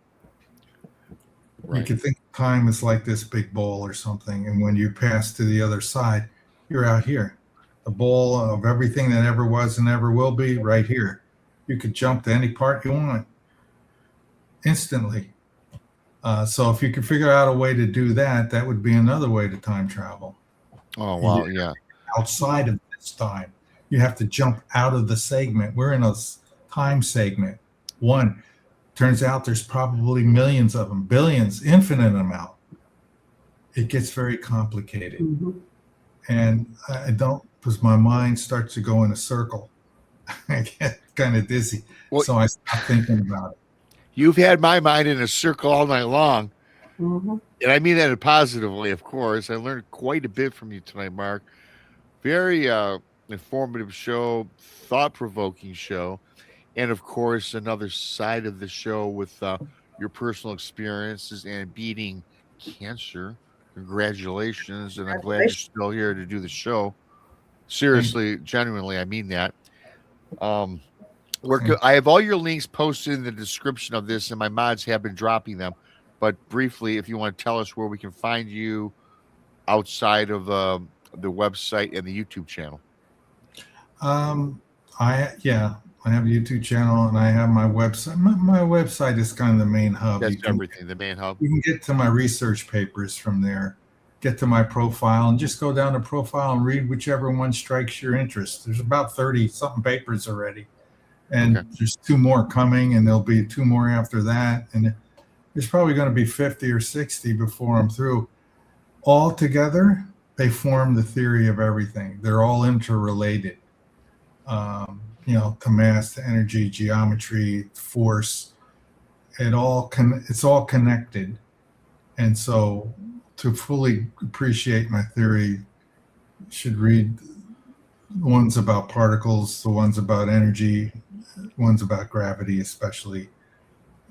Right. You could think time is like this big bowl or something, and when you pass to the other side, you're out here. The bowl of everything that ever was and ever will be, right here. You could jump to any part you want instantly. So if you could figure out a way to do that, that would be another way to time travel. Oh, wow, yeah. Outside of this time, you have to jump out of the segment. We're in a time segment. One. Turns out there's probably millions of them, billions, infinite amount. It gets very complicated. Mm-hmm. And I don't, because my mind starts to go in a circle. I get kind of dizzy. Well, so I stop thinking about it. You've had my mind in a circle all night long. Mm-hmm. And I mean that positively, of course. I learned quite a bit from you tonight, Mark. Very informative show, thought-provoking show. And, of course, another side of the show with your personal experiences and beating cancer. Congratulations. And I'm glad you're still here to do the show. Seriously, genuinely, I mean that. I have all your links posted in the description of this, and my mods have been dropping them. But briefly, if you want to tell us where we can find you outside of the website and the YouTube channel. I have a YouTube channel and I have my website. My website is kind of the main hub. That's everything, the main hub. You can get to my research papers from there, get to my profile, and just go down to profile and read whichever one strikes your interest. There's about 30-something papers already. And There's 2 more coming, and there'll be 2 more after that. And there's probably going to be 50 or 60 before I'm through. All together, they form the theory of everything. They're all interrelated. To mass, to energy, geometry, force, it's all connected. And so to fully appreciate my theory, you should read the ones about particles, the ones about energy, ones about gravity especially.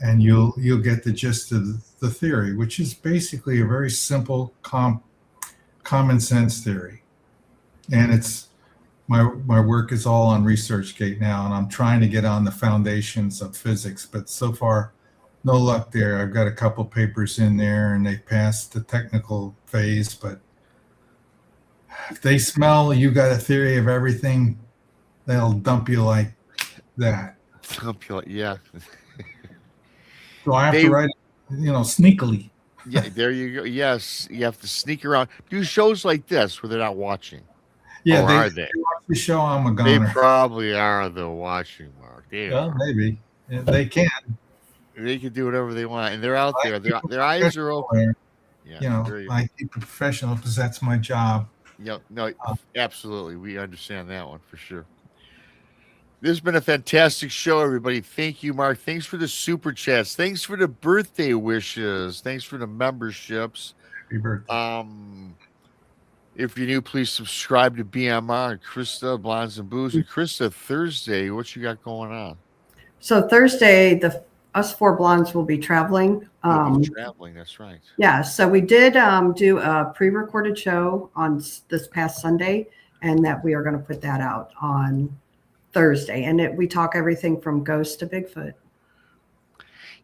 And you'll get the gist of the theory, which is basically a very simple, common sense theory. And it's my work is all on ResearchGate now, and I'm trying to get on the foundations of physics, but so far, no luck there. I've got a couple papers in there, and they passed the technical phase, but if they smell you got a theory of everything, they'll dump you like that. Yeah. So I have to write it, sneakily. Yeah, there you go. Yes, you have to sneak around. Do shows like this where they're not watching. Yeah, Or they are they? watch the show. I'm a They goner. probably are the watching, Mark. They Well, are. maybe. Yeah, they can. They can do whatever they want, and they're out I there. keep it Their eyes are professional open. there. Yeah, You know, there you. I keep it professional because that's my job. Yeah, no, absolutely. We understand that one for sure. This has been a fantastic show, everybody. Thank you, Mark. Thanks for the super chats. Thanks for the birthday wishes. Thanks for the memberships. Happy birthday. If you're new, please subscribe to BMR and Krista, Blondes and Booze. And Krista, Thursday, what you got going on? So Thursday, us four blondes will be traveling. You'll be traveling, that's right. Yeah, so we did do a pre-recorded show on this past Sunday, and that we are going to put that out on Thursday. And we talk everything from ghosts to Bigfoot.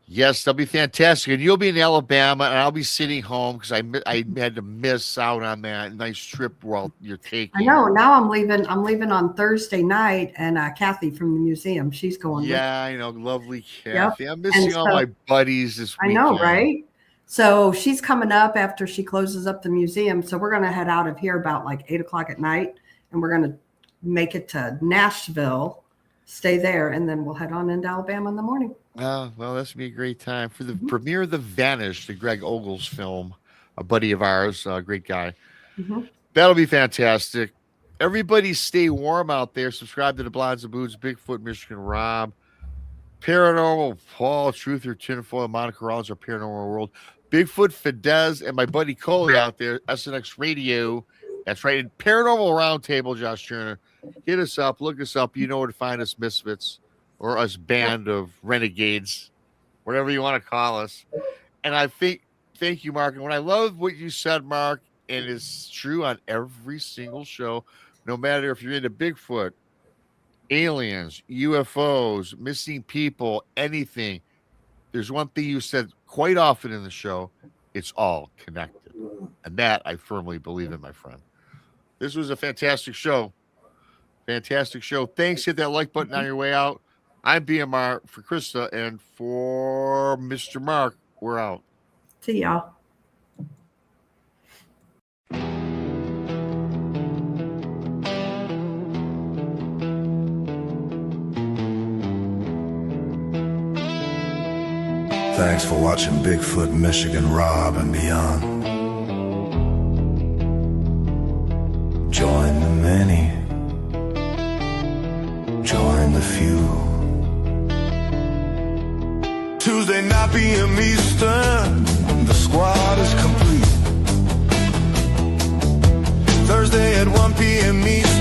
Yes, that'll be fantastic. And you'll be in Alabama, and I'll be sitting home because I had to miss out on that nice trip while you're taking. I know. Now I'm leaving on Thursday night, and Kathy from the museum, she's going. Yeah, I know. Lovely Kathy. Yep. I'm missing all my buddies this weekend. I know, right? So she's coming up after she closes up the museum. So we're going to head out of here about like 8:00 at night, and we're going to make it to Nashville, stay there, and then we'll head on into Alabama in the morning. Well, that's going to be a great time for the premiere of The Vanished, the Greg Ogles film, a buddy of ours, a great guy. That'll be fantastic. Everybody stay warm out there. Subscribe to the Blondes and Boots, Bigfoot, Michigan Rob, Paranormal Paul, Truth or Tinfoil, Monica Rollins, our Paranormal World, Bigfoot Fidesz, and my buddy Coley out there, SNX Radio. That's right. And Paranormal Roundtable, Josh Turner. Hit us up, look us up. You know where to find us, Misfits, or us band of renegades, whatever you want to call us. And I think, thank you, Mark. And when I love what you said, Mark, and it's true on every single show, no matter if you're into Bigfoot, aliens, UFOs, missing people, anything, there's one thing you said quite often in the show: it's all connected. And that I firmly believe in, my friend. This was a fantastic show. Fantastic show. Thanks. Hit that like button on your way out. I'm BMR for Krista, and for Mr. Mark, we're out. See y'all. Thanks for watching Bigfoot, Michigan, Rob, and beyond. Join the many. Join the few. Tuesday night PM Eastern, the squad is complete. Thursday at 1 PM Eastern.